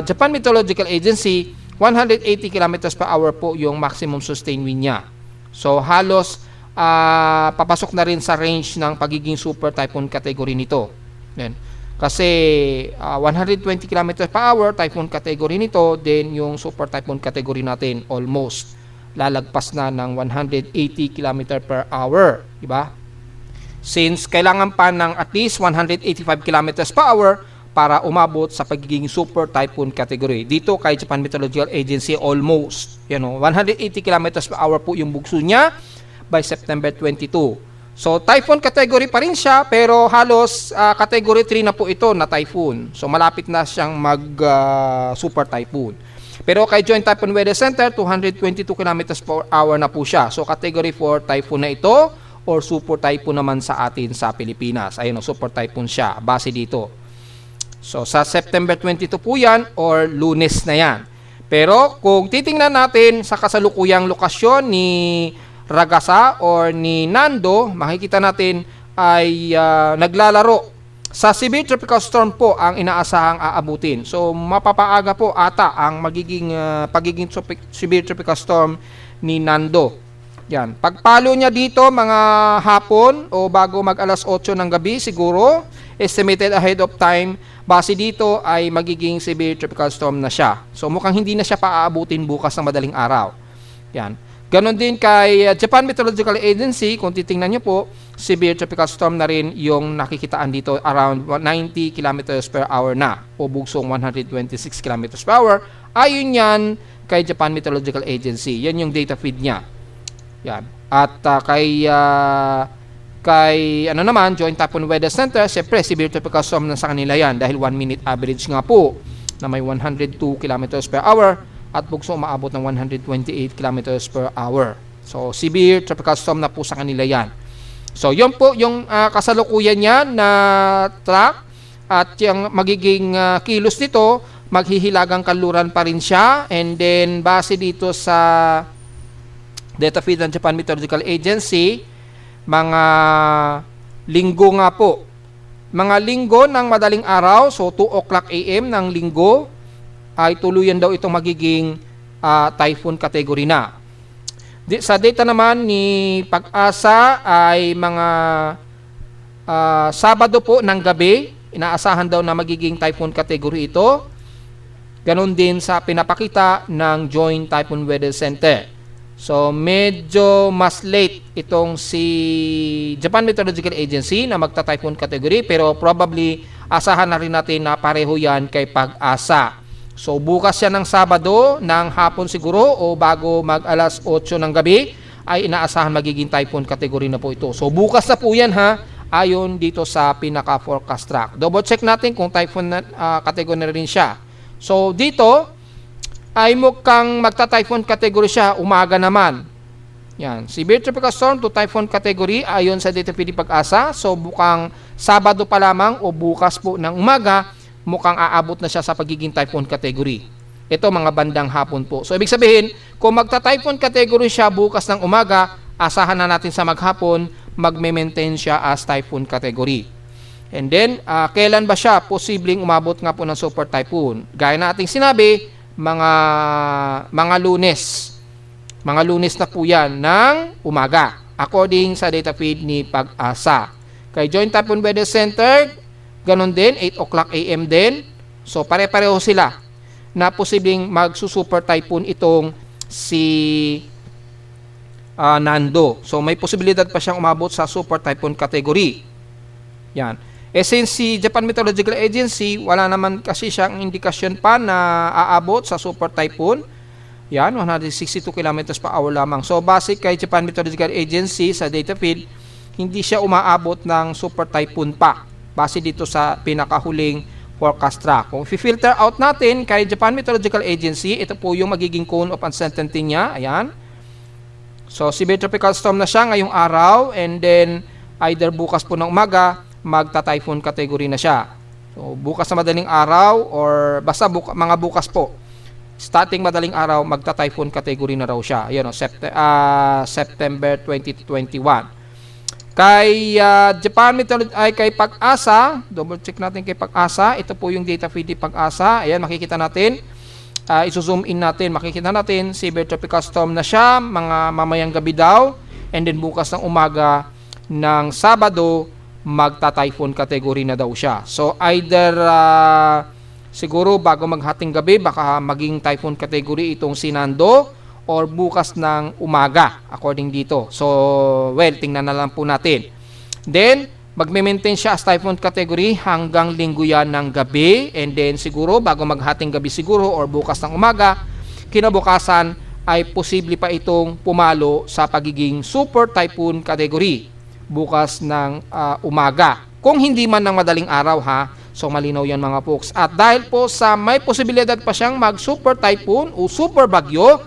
Japan Meteorological Agency, 180 km per hour po yung maximum sustained wind niya. So halos papasok na rin sa range ng pagiging super typhoon category nito. Then, kasi 120 km per hour typhoon category nito, then yung super typhoon category natin almost lalagpas na ng 180 km per hour, di ba? Since kailangan pa ng at least 185 km per hour para umabot sa pagiging super typhoon category. Dito kay Japan Meteorological Agency almost, 180 km per hour po yung bugso niya by September 22. So, typhoon category pa rin siya, pero halos category 3 na po ito na typhoon. So, malapit na siyang super typhoon. Pero kay Joint Typhoon Weather Center, 222 km per hour na po siya. So, category 4 typhoon na ito or super typhoon naman sa atin sa Pilipinas. Ayun, super typhoon siya, base dito. So, sa September 22 po yan or Lunes na yan. Pero, kung titingnan natin sa kasalukuyang lokasyon ni Ragasa or ni Nando, makikita natin ay naglalaro. Sa severe tropical storm po ang inaasahang aabutin. So mapapaaga po ata ang magiging pagiging severe tropical storm ni Nando. Yan. Pagpalo niya dito mga hapon o bago mag alas 8 ng gabi siguro, estimated ahead of time, base dito ay magiging severe tropical storm na siya. So mukhang hindi na siya paaabutin bukas ng madaling araw. Yan. Ganon din kay Japan Meteorological Agency, kung titingnan nyo po, severe tropical storm na rin yung nakikitaan dito around 90 km per hour na o bugsong 126 km per hour. Ayon yan kay Japan Meteorological Agency. Yan yung data feed niya. Yan. At kay ano naman, Joint Typhoon Weather Center, siyempre severe tropical storm na sa kanila yan dahil 1 minute average nga po na may 102 km per hour at bugso umaabot ng 128 km per hour. So, severe tropical storm na po sa kanila yan. So, yun po yung kasalukuyan niya na track at yung magiging kilos nito, maghihilagang kanluran pa rin siya. And then, base dito sa data feed ng Japan Meteorological Agency, mga linggo nga po. Mga linggo ng madaling araw, so 2 o'clock AM ng linggo, ay tuluyan daw itong magiging typhoon category na. Sa data naman ni Pag-asa ay mga Sabado po ng gabi, inaasahan daw na magiging typhoon category ito. Ganon din sa pinapakita ng Joint Typhoon Weather Center. So medyo mas late itong si Japan Meteorological Agency na magta-typhoon category, pero probably asahan na rin natin na pareho yan kay Pag-asa. So bukas yan ng Sabado ng hapon siguro o bago mag alas 8 ng gabi ay inaasahan magiging typhoon category na po ito. So bukas na po yan ha, ayon dito sa pinaka-forecast track. Double check natin kung typhoon na, category na rin siya. So dito ay mukhang magta-typhoon category siya umaga naman. Yan, severe tropical storm to typhoon category ayon sa data feed Pag-asa. So mukhang Sabado pa lamang o bukas po ng umaga, mukhang aabot na siya sa pagiging typhoon category. Ito mga bandang hapon po. So ibig sabihin, kung magta-typhoon category siya bukas ng umaga, asahan na natin sa maghapon, magme-maintain siya as typhoon category. And then, kailan ba siya posibleng umabot nga po ng super typhoon? Gaya na ating sinabi, mga Lunes. Mga Lunes na po yan ng umaga, according sa data feed ni Pag-asa. Kay Joint Typhoon Weather Center, ganon din, 8 o'clock AM din. So, pare-pareho sila na posibleng magsusuper typhoon itong si Nando. So, may posibilidad pa siyang umabot sa super typhoon category. Yan. Since si Japan Meteorological Agency, wala naman kasi siyang indikasyon pa na aabot sa super typhoon. Yan, 162 kilometers per hour lamang. So, base kay Japan Meteorological Agency sa data feed, hindi siya umaabot ng super typhoon pa. Base dito sa pinakahuling forecast track. Kung i-filter out natin kay Japan Meteorological Agency, ito po yung magiging cone of uncertainty niya. Ayan. So, severe tropical storm na siya ngayong araw, and then either bukas po ng umaga, magta-typhoon category na siya. So, bukas na madaling araw or basta mga bukas po. Starting madaling araw, magta-typhoon category na raw siya. Ayan o, September 2021. Kay Japan Meteorology ay kay Pag-asa, double check natin kay Pag-asa. Ito po yung data feed ni Pag-asa. Ayan, makikita natin. I-zoom in natin, makikita natin severe tropical storm na siya, mga mamayang gabi daw, and then bukas ng umaga ng Sabado, magta-typhoon category na daw siya. So either siguro bago maghating gabi, baka maging typhoon category itong si Nando, or bukas ng umaga according dito. So, well, tingnan na lang po natin. Then, magme-maintain siya as typhoon category hanggang linggo yan ng gabi, and then siguro bago maghating gabi siguro or bukas ng umaga, kinabukasan ay posible pa itong pumalo sa pagiging super typhoon category bukas ng umaga. Kung hindi man ng madaling araw ha, so malinaw yan mga folks. At dahil po sa may posibilidad pa siyang mag super typhoon o super bagyo,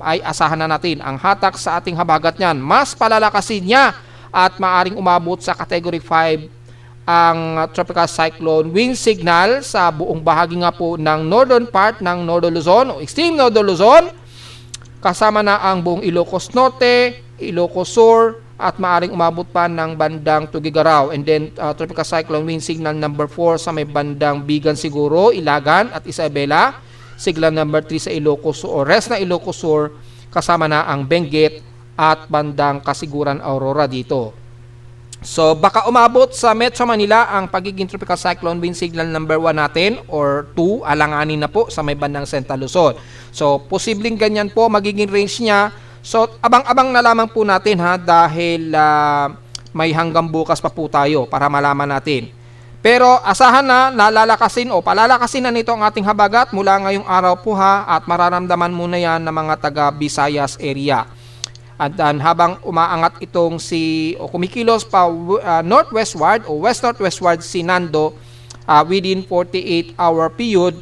ay asahan na natin ang hatak sa ating habagat niyan. Mas palalakasin niya at maaring umabot sa Category 5 ang tropical cyclone wind signal sa buong bahagi nga po ng northern part ng Northern Luzon o extreme Northern Luzon, kasama na ang buong Ilocos Norte, Ilocos Sur, at maaring umabot pa ng bandang Tugigaraw. And then tropical cyclone wind signal number 4 sa may bandang Bigan siguro, Ilagan at Isabela. Signal number 3 sa Ilocos Sur o rest na Ilocos Sur, kasama na ang Benguet at bandang Kasiguran, Aurora dito. So baka umabot sa Metro Manila ang pagiging tropical cyclone wind signal number 1 natin or 2, alanganin na po sa may bandang Central Luzon. So posibleng ganyan po magiging range niya. So abang-abang na lamang po natin ha, dahil may hanggang bukas pa po tayo para malaman natin. Pero asahan na nalalakasin o palalakasin na nito ang ating habagat mula ngayong araw po ha, at mararamdaman muna yan ng mga taga Visayas area. At habang umaangat itong o kumikilos pa northwestward o west-northwestward si Nando, within 48-hour period,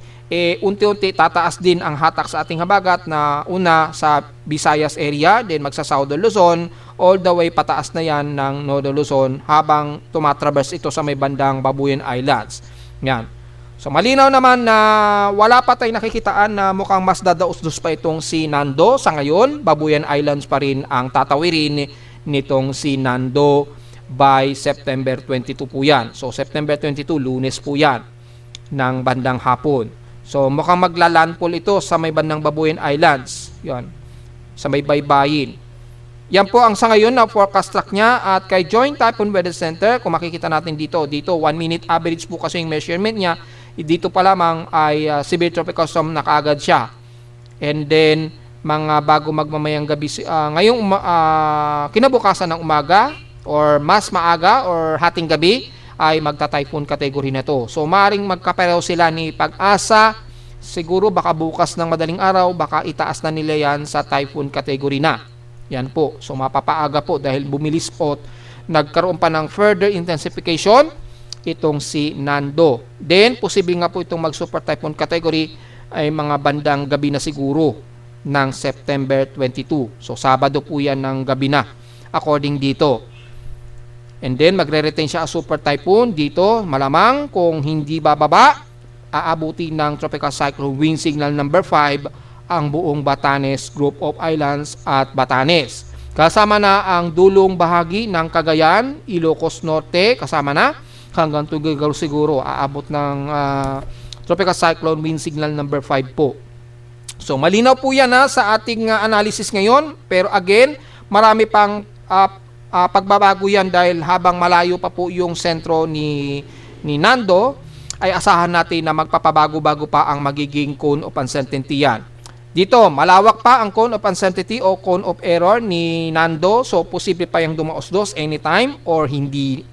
unti-unti tataas din ang hatak sa ating habagat na una sa Visayas area, then magsa Southern Luzon, all the way pataas na yan ng Northern Luzon habang tumatraverse ito sa may bandang Babuyan Islands. Yan. So malinaw naman na wala pa tayong nakikitaan na mukhang mas dadaos-dos pa itong si Nando. Sa ngayon, Babuyan Islands pa rin ang tatawirin nitong si Nando by September 22 po yan. So September 22, Lunes po yan ng bandang hapon. So mukhang maglalandfall ito sa may bandang Babuyan Islands. Yan. Sa may baybayin. Yan po ang sa ngayon na forecast track niya. At kay Joint Typhoon Weather Center, kung makikita natin dito 1 minute average po kasi yung measurement niya. Dito pa lamang ay severe tropical storm na kaagad siya. And then, mga bago magmamayang gabi, ngayong kinabukasan ng umaga or mas maaga or hating gabi, ay magta-typhoon category na to. So, maaaring magkapareho sila ni Pag-asa. Siguro baka bukas ng madaling araw, baka itaas na nila yan sa typhoon category na. Yan po. So mapapaaga po dahil bumilis po, nagkaroon pa ng further intensification itong si Nando. Then posible nga po itong mag super typhoon category ay mga bandang gabi na siguro ng September 22. So Sabado po yan ng gabi na according dito. And then magre-retain siya as super typhoon dito, malamang kung hindi bababa, aabuti ng tropical cyclone wind signal number 5 ang buong Batanes Group of Islands at Batanes. Kasama na ang dulong bahagi ng Cagayan, Ilocos Norte, kasama na hanggang Tuguegarao siguro aabot ng tropical cyclone wind signal number 5 po. So malinaw po yan sa ating analysis ngayon, pero again, marami pang pagbabago yan dahil habang malayo pa po yung sentro ni Nando, ay asahan natin na magpapabago-bago pa ang magiging cone of uncertainty yan. Dito, malawak pa ang cone of uncertainty o cone of error ni Nando. So, posible pa yung dumaos-dos anytime or hindi.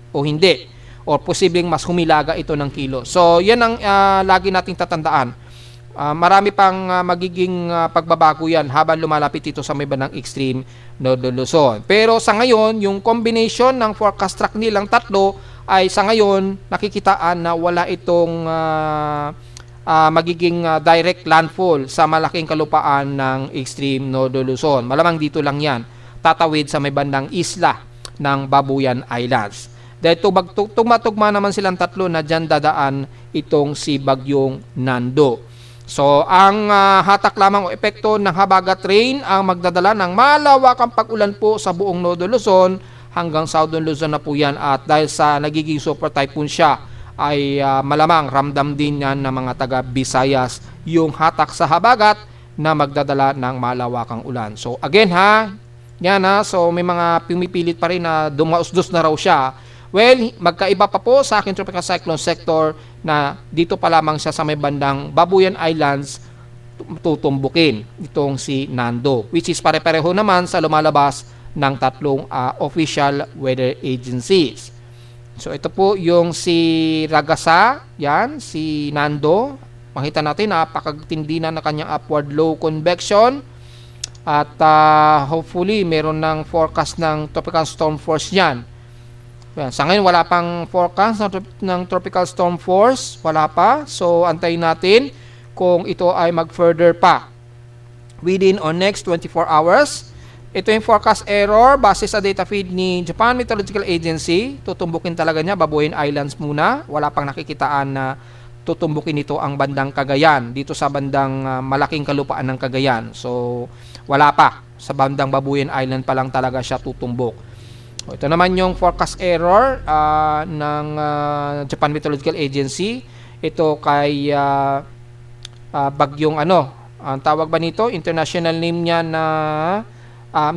Or posibleng mas humilaga ito ng kilo. So, yan ang lagi nating tatandaan. Marami pang magiging pagbabago yan habang lumalapit ito sa may bandang extreme Northern Luzon. Pero sa ngayon, yung combination ng forecast track nilang tatlo ay sa ngayon nakikitaan na wala itong magiging direct landfall sa malaking kalupaan ng extreme Northern Luzon. Malamang dito lang yan, tatawid sa may bandang isla ng Babuyan Islands. Dahil tugma-tugma naman silang tatlo na dyan dadaan itong si Bagyong Nando. So, ang hatak lamang o epekto ng habagat rain ang magdadala ng malawakang pag-ulan po sa buong Northern Luzon hanggang Southern Luzon na po yan. At dahil sa nagiging super typhoon siya, ay malamang ramdam din yan ng mga taga Visayas yung hatak sa habagat na magdadala ng malawakang ulan. So, again yan so may mga pumipilit pa rin na dumausdos na raw siya. Well, magkaiba pa po sa aking tropical cyclone sector na dito pa lamang siya sa may bandang Babuyan Islands tutumbukin itong si Nando, which is pare-pareho naman sa lumalabas ng tatlong official weather agencies. So ito po yung si Ragasa, yan, si Nando. Makita natin napakatindi na kanyang upward low convection at hopefully meron ng forecast ng tropical storm force yan. Sa ngayon wala pang forecast ng tropical storm force, wala pa. So antayin natin kung ito ay mag-further pa within or next 24 hours. Ito yung forecast error base sa data feed ni Japan Meteorological Agency. Tutumbukin talaga niya Babuyan Islands muna. Wala pang nakikitaan na tutumbukin ito ang bandang Cagayan, dito sa bandang malaking kalupaan ng Cagayan. So wala pa, sa bandang Babuyan Island pa lang talaga siya tutumbok. Ito naman yung forecast error ng Japan Meteorological Agency. Ito kay bagyong ang tawag ba nito? International name niya na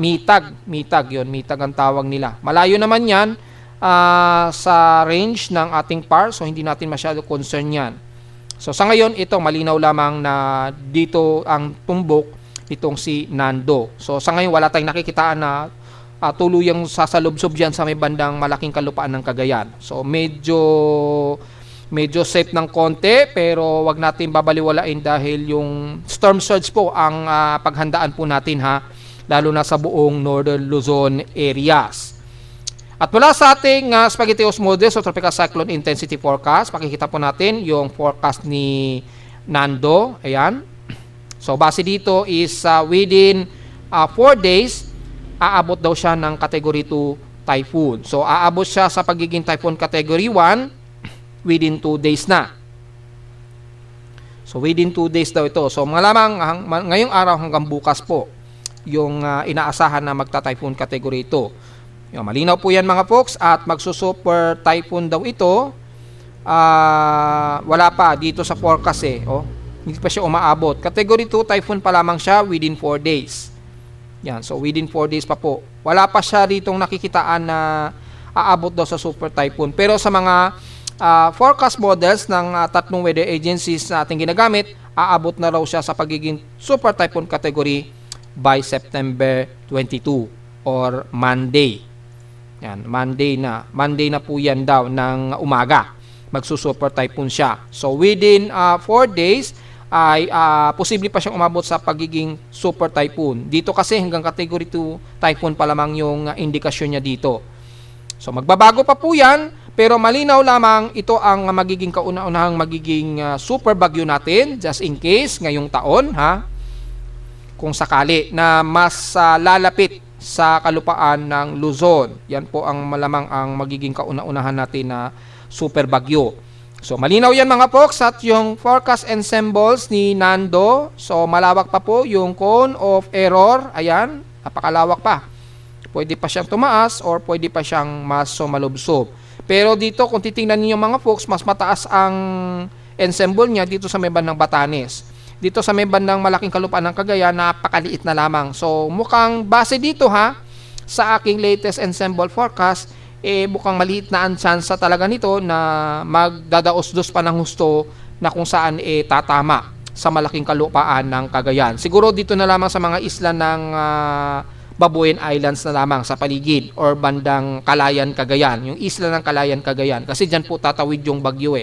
Mitag. Mitag ang tawag nila. Malayo naman yan sa range ng ating PAR, so hindi natin masyado concern yan. So sa ngayon, ito malinaw lamang na dito ang tumbok itong si Nando. So sa ngayon, wala tayong nakikitaan na tuluyang sasalubsob dyan sa may bandang malaking kalupaan ng Cagayan. So medyo safe ng konti, pero wag natin babaliwalain dahil yung storm surge po ang paghandaan po natin lalo na sa buong Northern Luzon areas. At mula sa ating Spaghettios Models o Tropical Cyclone Intensity Forecast, makikita po natin yung forecast ni Nando. Ayan. So base dito is within 4 days aabot daw siya ng Category 2 typhoon. So, aabot siya sa pagiging typhoon Category 1 within 2 days na. So, within 2 days daw ito. So, malamang ngayong araw hanggang bukas po yung inaasahan na magta-typhoon Category 2. Yung, malinaw po yan mga folks at magsusuper typhoon daw ito. Wala pa dito sa forecast hindi pa siya umaabot. Category 2 typhoon pa lamang siya within 4 days. Yan, so within 4 days pa po. Wala pa siya ditong nakikitaan na aabot daw sa super typhoon. Pero sa mga forecast models ng tatlong weather agencies na ating ginagamit, aabot na raw siya sa pagiging super typhoon category by September 22 or Monday. Yan, Monday na po yan daw ng umaga. Magsusuper typhoon siya. So within 4 days, ay posible pa siyang umabot sa pagiging super typhoon. Dito kasi hanggang category 2 typhoon pa lamang yung indikasyon niya dito. So magbabago pa po yan, pero malinaw lamang ito ang magiging kauna-unahang magiging super bagyo natin just in case ngayong taon kung sakali na mas lalapit sa kalupaan ng Luzon. Yan po ang malamang ang magiging kauna-unahan natin na super bagyo. So, malinaw yan mga folks at yung forecast ensembles ni Nando. So, malawak pa po yung cone of error. Ayan, napakalawak pa. Pwede pa siyang tumaas or pwede pa siyang mas sumalubsob. Pero dito, kung titingnan niyo mga folks, mas mataas ang ensemble niya dito sa may bandang Batanes. Dito sa may bandang malaking kalupaan ng Cagayan, napakaliit na lamang. So, mukhang base dito sa aking latest ensemble forecast, mukhang maliit na ang tsansa talaga nito na magdadaos-dos pa ng husto na kung saan tatama sa malaking kalupaan ng Cagayan. Siguro dito na lamang sa mga isla ng Babuyan Islands na lamang sa paligid or bandang Kalayan, Cagayan. Yung isla ng Kalayan, Cagayan. Kasi dyan po tatawid yung bagyo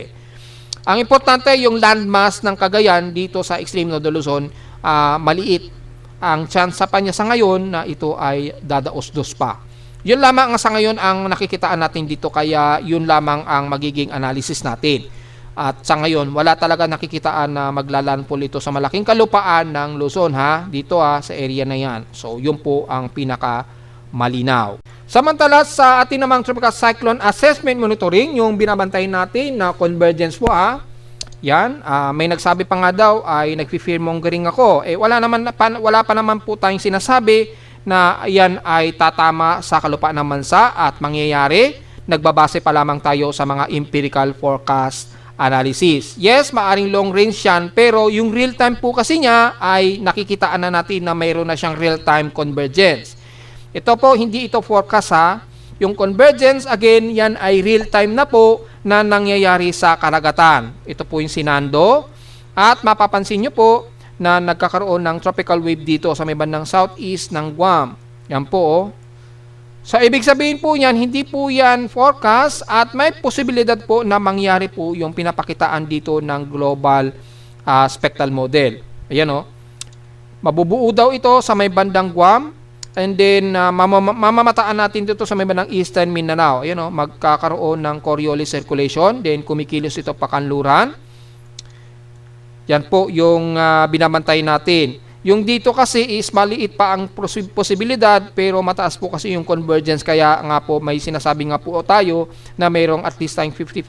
Ang importante, yung landmass ng Cagayan dito sa extreme northern Luzon, maliit. Ang tsansa pa niya sa ngayon na ito ay dadaos-dos pa. Yun lamang sa ngayon ang nakikitaan natin dito, kaya yun lamang ang magiging analysis natin. At sa ngayon, wala talaga nakikitaan na maglalandfall ito sa malaking kalupaan ng Luzon dito sa area na yan. So yun po ang pinaka malinaw. Samantala sa ating namang Tropical Cyclone Assessment Monitoring, yung binabantay natin na convergence po yan, may nagsabi pa nga daw ay nagfi-fearmongering ako. Wala pa naman po tayong sinasabi na yan ay tatama sa kalupaan ng bansa at mangyayari. Nagbabase pa lamang tayo sa mga empirical forecast analysis. Yes, maaring long range yan, pero yung real time po kasi niya ay nakikitaan na natin na mayroon na siyang real time convergence. Ito po, hindi ito forecast Yung convergence, again, yan ay real time na po na nangyayari sa karagatan. Ito po yung Sinando. At mapapansin nyo po na nagkakaroon ng tropical wave dito sa may bandang southeast ng Guam. Yan po. So, ibig sabihin po yan, hindi po yan forecast at may posibilidad po na mangyari po yung pinapakitaan dito ng global spectral model. Ayan mabubuo daw ito sa may bandang Guam. And then, mamamataan natin dito sa may bandang Eastern Mindanao. Ayan magkakaroon ng Coriolis circulation. Then, kumikilos ito pa kanluran. Yan po yung binabantay natin. Yung dito kasi is maliit pa ang posibilidad pero mataas po kasi yung convergence. Kaya nga po may sinasabi nga po tayo na mayroong at least tayong 50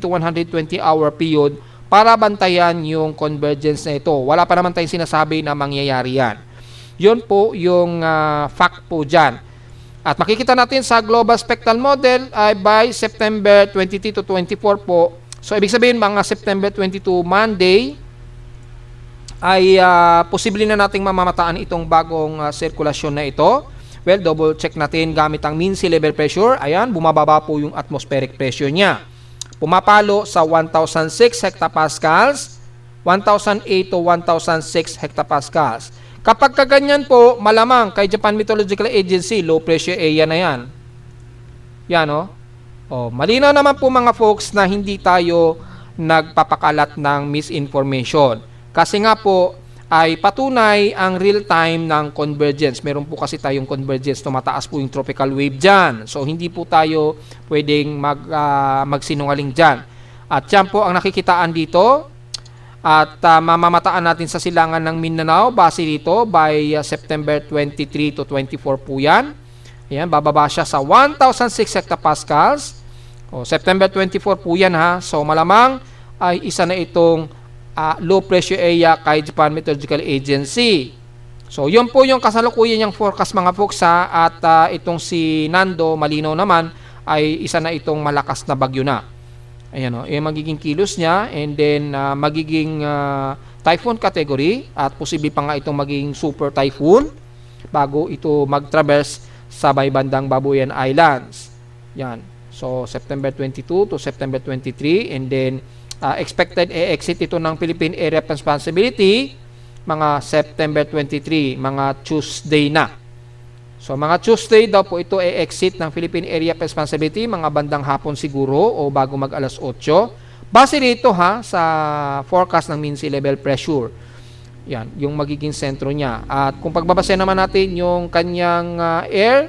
to 120 hour period para bantayan yung convergence na ito. Wala pa naman tayong sinasabi na mangyayari yan. Yun po yung fact po dyan. At makikita natin sa Global Spectral Model ay by September 23 to 24 po. So, ibig sabihin mga September 22 Monday ay posible na nating mamamataan itong bagong sirkulasyon na ito. Well, double check natin gamit ang mean sea level pressure. Ayan, bumababa po yung atmospheric pressure niya. Pumapalo sa 1,006 hectopascals, 1,008 to 1,006 hectopascals. Kapag kaganyan po, malamang kay Japan Meteorological Agency, low pressure area na yan. Yan malinaw naman po mga folks na hindi tayo nagpapakalat ng misinformation. Kasi nga po ay patunay ang real time ng convergence. Meron po kasi tayong convergence, tumataas po yung tropical wave dyan. So hindi po tayo pwedeng magsinungaling dyan. At yan po ang nakikitaan dito. At mamamataan natin sa silangan ng Mindanao base dito by September 23 to 24 po yan. Ayan, bababa siya sa 1,006 hectopascals. September 24 po yan So malamang ay isa na itong low pressure area kay Japan Meteorological Agency. So yun po yung kasalukuyan niyang forecast mga folks at itong si Nando malinaw naman ay isa na itong malakas na bagyo na. Ayan yung magiging kilos niya and then magiging typhoon category at posible pa nga itong magiging super typhoon bago ito mag-traverse sa may bandang Babuyan Islands. Yan. So September 22 to September 23 and then expected exit ito ng Philippine Area of Responsibility mga September 23, mga Tuesday na. So mga Tuesday daw po ito exit ng Philippine Area of Responsibility mga bandang hapon siguro o bago mag alas 8. Base dito sa forecast ng mean sea level pressure. Yan, yung magiging sentro niya. At kung pagbabase naman natin yung kanyang air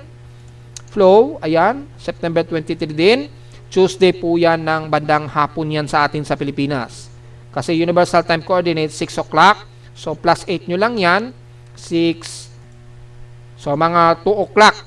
flow, ayan, September 23 din. Tuesday po yan ng bandang hapon yan sa atin sa Pilipinas. Kasi universal time coordinate 6 o'clock. So plus 8 nyo lang yan. 6. So mga 2 o'clock.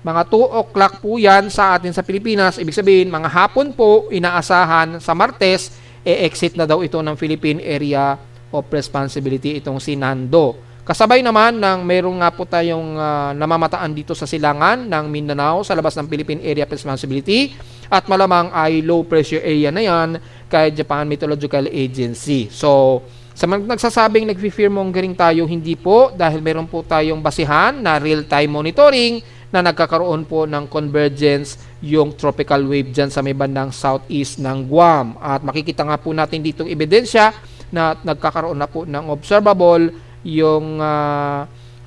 Mga 2 o'clock po yan sa atin sa Pilipinas. Ibig sabihin, mga hapon po inaasahan sa Martes, exit na daw ito ng Philippine Area of Responsibility itong si Nando. Kasabay naman ng mayroong nga po tayong namamataan dito sa silangan ng Mindanao sa labas ng Philippine Area of Responsibility at malamang ay low pressure area na yan kay Japan Meteorological Agency. So, sa mga nagsasabing nagfi-fearmongering tayo, hindi po dahil meron po tayong basihan na real-time monitoring na nagkakaroon po ng convergence yung tropical wave dyan sa may bandang southeast ng Guam. At makikita nga po natin ditong ebidensya na nagkakaroon na po ng observable yung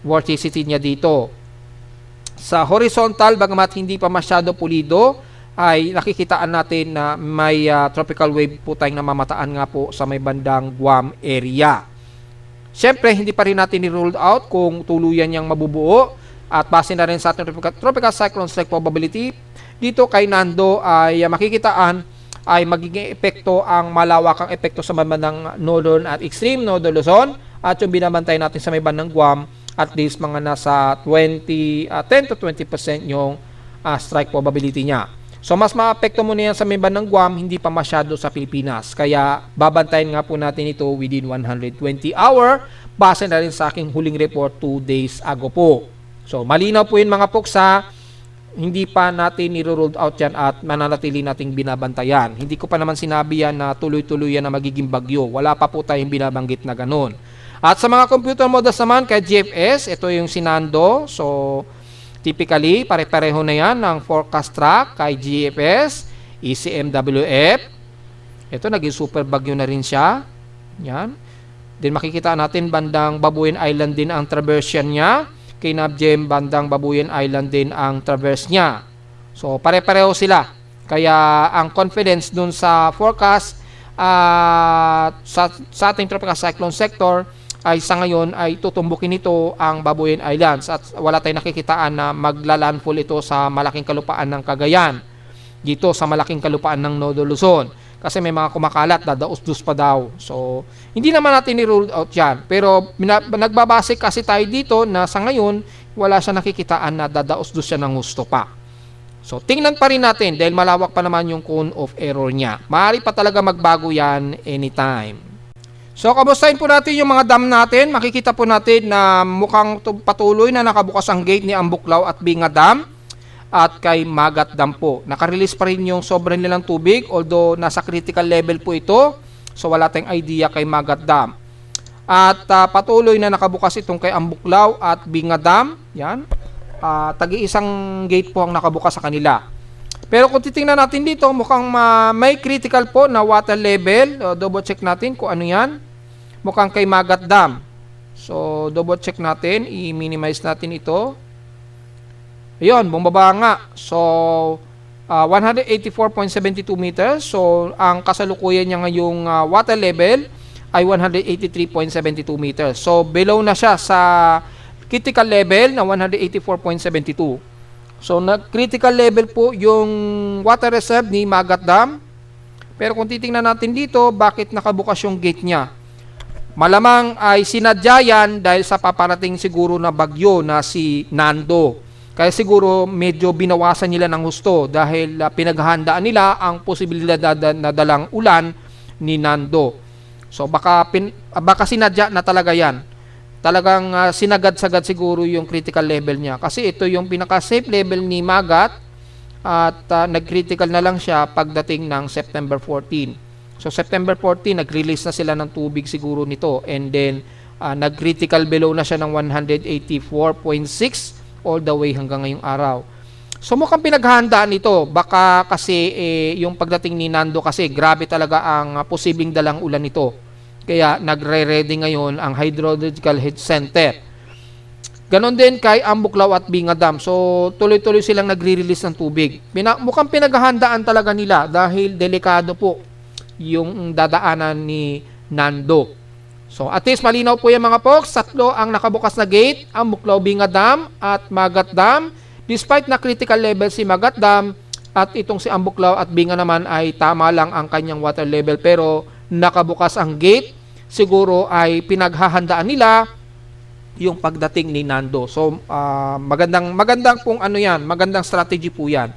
vorticity niya dito. Sa horizontal, bagamat hindi pa masyado pulido, ay nakikitaan natin na may tropical wave po tayong namamataan nga po sa may bandang Guam area. Siyempre, hindi pa rin natin i-ruled out kung tuluyan niyang mabubuo at base na rin sa ating tropical cyclone strike probability. Dito kay Nando ay makikitaan ay magiging epekto ang malawakang epekto sa bandang northern at extreme northern Luzon at yung binabantay natin sa may bandang Guam at least mga nasa 10 to 20% yung strike probability niya. So mas maapekto mo na yan sa may bandang Guam, hindi pa masyado sa Pilipinas. Kaya babantayin nga po natin ito within 120 hour base na rin sa aking huling report 2 days ago po. So malinaw po yun mga poksa. Hindi pa natin niro-ruled out yan at mananatili nating binabantayan. Hindi ko pa naman sinabi yan na tuloy-tuloy yan na magiging bagyo. Wala pa po tayong binabanggit na ganun. At sa mga computer models naman kay GFS, ito yung Sinando. So, typically, pare-pareho na yan ng forecast track kay GFS, ECMWF. Ito, naging super bagyo na rin siya. Yan. Then makikita natin bandang Babuyan Island din ang traversion niya. Kay Nabjem, bandang Babuyan Island din ang traverse niya. So, pare-pareho sila. Kaya, ang confidence dun sa forecast sa ating tropical cyclone sector ay sa ngayon ay tutumbukin ito ang Babuyan Islands at wala tayong nakikitaan na maglalandfall ito sa malaking kalupaan ng Cagayan. Dito sa malaking kalupaan ng Northern Luzon. Kasi may mga kumakalat, dadaos-dus pa daw. So, hindi naman natin i-rule out yan. Pero, nagbabase kasi tayo dito na sa ngayon, wala siya nakikitaan na dadaos-dus siya ng gusto pa. So, tingnan pa rin natin dahil malawak pa naman yung cone of error niya. Maaari pa talaga magbago yan anytime. So, kamustahin po natin yung mga dam natin. Makikita po natin na mukhang patuloy na nakabukas ang gate ni Ambuklaw at Binga Dam. At kay Magat Dam po. Nakarelease pa rin yung sobrang nilang tubig although nasa critical level po ito. So wala tayong idea kay Magat Dam. At patuloy na nakabukas itong kay Ambuklaw at Binga Dam. Yan. Tagi-isang gate po ang nakabukas sa kanila. Pero kung titingnan natin dito, mukhang may critical po na water level. Double check natin kung ano yan. Mukhang kay Magat Dam. So double check natin. I-minimize natin ito. Ayun, bumaba nga. So, 184.72 meters. So, ang kasalukuyan niya ngayong water level ay 183.72 meters. So, below na siya sa critical level na 184.72. So, critical level po yung water reserve ni Magat Dam. Pero kung titingnan natin dito, bakit nakabukas yung gate niya? Malamang ay sinadya yan dahil sa paparating siguro na bagyo na si Nando. Kaya siguro medyo binawasan nila ng husto dahil pinaghahandaan nila ang posibilidad na dalang ulan ni Nando. So baka sinadya na talaga yan. Talagang sinagad-sagad siguro yung critical level niya. Kasi ito yung pinaka-safe level ni Magat at nag-critical na lang siya pagdating ng September 14. So September 14, nag-release na sila ng tubig siguro nito and then nag-critical below na siya ng 184.6 all the way hanggang ngayong araw. So mukhang pinaghahandaan ito. Baka kasi yung pagdating ni Nando kasi grabe talaga ang posibleng dalang ulan nito. Kaya nagre-ready ngayon ang Hydrological Head Center. Ganon din kay Ambuklaw at Binga Dam. So tuloy-tuloy silang nagre-release ng tubig. Mukhang pinaghahandaan talaga nila dahil delikado po yung dadaanan ni Nando. So, at least malinaw po yan mga folks. 3 ang nakabukas na gate, Ambuklaw, Binga Dam at Magat Dam. Despite na critical level si Magat Dam at itong si Ambuklaw at Binga naman ay tama lang ang kanyang water level pero nakabukas ang gate. Siguro ay pinaghahandaan nila yung pagdating ni Nando. So, magandang pong ano yan, magandang strategy po yan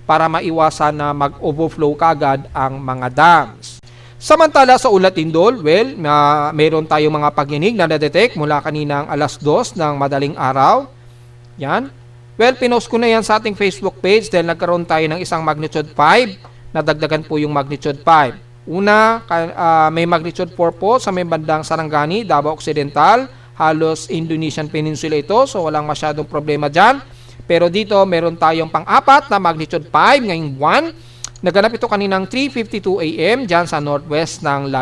para maiwasan na mag-overflow kagad ang mga dams. Samantala sa Ulat Indol, well, mayroon tayong mga pagyanig na na-detect mula kaninang alas 2 ng madaling araw. Yan. Well, pinost ko na yan sa ating Facebook page dahil nagkaroon tayo ng isang magnitude 5. Nadagdagan po yung magnitude 5. Una, may magnitude 4 po sa may bandang Sarangani, Davao Occidental. Halos Indonesian Peninsula ito, so walang masyadong problema dyan. Pero dito, meron tayong pang-apat na magnitude 5 ngayong buwan. Naganap ito kaninang 3:52 AM dyan sa northwest ng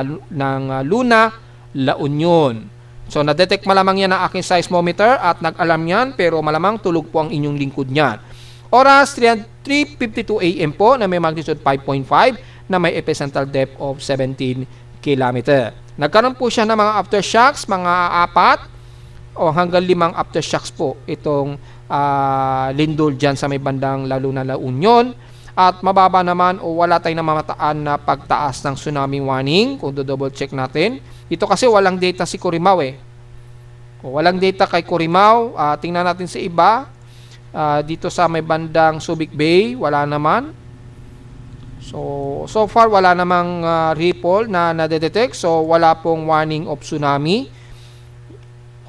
Luna, La Union. So, na-detect malamang yan ang aking seismometer at nag-alam yan pero malamang tulog po ang inyong lingkod niyan. Oras 3:52 AM po na may magnitude 5.5 na may epicentral depth of 17 km. Nagkaroon po siya ng mga aftershocks, mga 4 o hanggang 5 aftershocks po itong lindol dyan sa may bandang lalo na La Union. At mababa naman o wala tayong namamataan na pagtaas ng tsunami warning kung double check natin. Ito kasi walang data si Corimao walang data kay Corimao. Tingnan natin sa iba. Dito sa may bandang Subic Bay, wala naman. So far wala namang ripple na nadedetect. So wala pong warning of tsunami.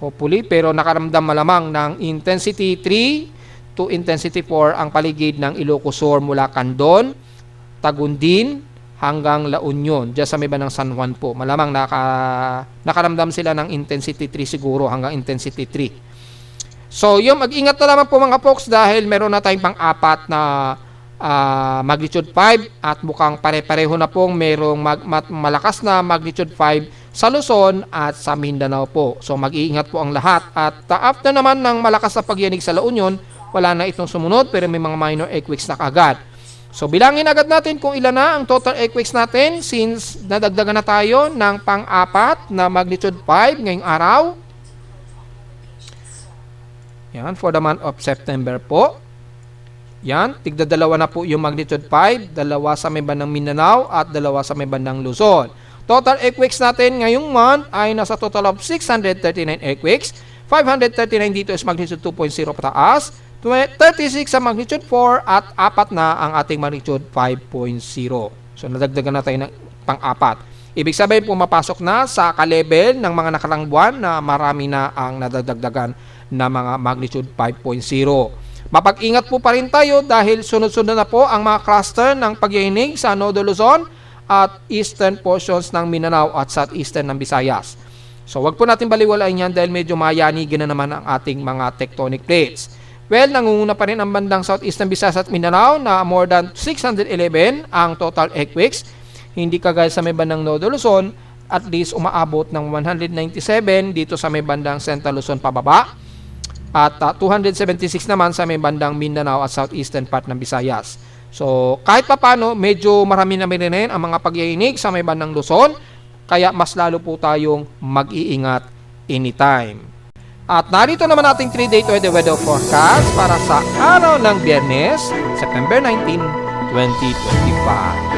Hopefully, pero nakaramdam malamang ng intensity 3 to intensity 4 ang paligid ng Ilocos Sur mula Candon, Tagundin hanggang La Union, diyan sa may bandang San Juan po. Malamang nakaramdam sila ng intensity 3 siguro hanggang intensity 3. So, yung mag-ingat na naman po mga folks dahil meron na tayong pang-4 na magnitude 5 at mukhang pare-pareho na pong merong malakas na magnitude 5 sa Luzon at sa Mindanao po. So, mag-iingat po ang lahat. At after naman ng malakas na pagyanig sa La Union, wala na itong sumunod pero may mga minor earthquakes na kaagad. So bilangin agad natin kung ilan na ang total earthquakes natin since nadagdagan na tayo ng pang-4 na magnitude 5 ngayong araw. Yan, for the month of September po. Yan, tigda-dalawa na po yung magnitude 5, dalawa sa may bandang Mindanao at dalawa sa may bandang Luzon. Total earthquakes natin ngayong month ay nasa total of 639 earthquakes. 539 dito is magnitude 2.0 pataas. 36 sa magnitude 4 at 4 na ang ating magnitude 5.0. So nadagdagan na tayo ng pang-4. Ibig sabihin pumapasok na sa ka-level ng mga nakarang buwan na marami na ang nadagdagan na mga magnitude 5.0. Mapag-ingat po pa rin tayo dahil sunod-sunod na po ang mga cluster ng pagyanig sa Nodo Luzon at eastern portions ng Mindanao at southeastern ng Visayas. So wag po natin baliwalain yan dahil medyo mayanigin na naman ang ating mga tectonic plates. Well, nangunguna pa rin ang bandang southeast ng Visayas at Mindanao na more than 611 ang total earthquakes. Hindi kagaya sa may bandang Nodo Luzon, at least umaabot ng 197 dito sa may bandang Central Luzon pababa. At 276 naman sa may bandang Mindanao at southeastern part ng Visayas. So, kahit papano, medyo marami na rin ang mga pagyayinig sa may bandang Luzon. Kaya mas lalo po tayong mag-iingat anytime. At narito naman ating 3-day weather forecast para sa araw ng Biyernes, September 19, 2025.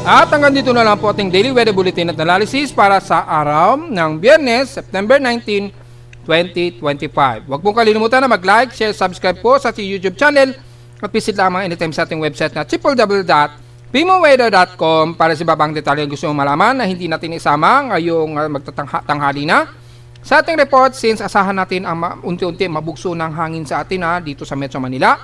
At hanggang dito na lang po ating daily weather bulletin at analysis para sa araw ng Biyernes, September 19, 2025. Huwag pong kalimutan na mag-like, share, subscribe po sa ating YouTube channel at visit lamang anytime sa ating website na www.pclaman.com. PMOweather.com para sa babang detalye gusto mong malaman na hindi natin isama ngayong magtatanghali na. Sa ating report, since asahan natin ang unti-unti mabugso ng hangin sa atin dito sa Metro Manila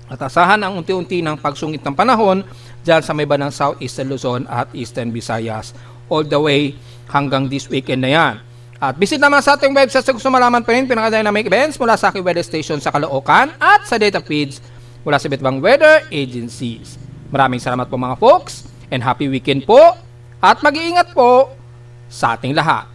at asahan ang unti-unti ng pagsungit ng panahon dyan sa may bandang Southeastern Luzon at Eastern Visayas all the way hanggang this weekend na yan. At visit naman sa ating website sa gusto malaman pa rin pinaka-dynamic events mula sa aking weather station sa Caloocan at sa data feeds mula sa iba't ibang weather agencies. Maraming salamat po mga folks and happy weekend po at mag-iingat po sa ating lahat.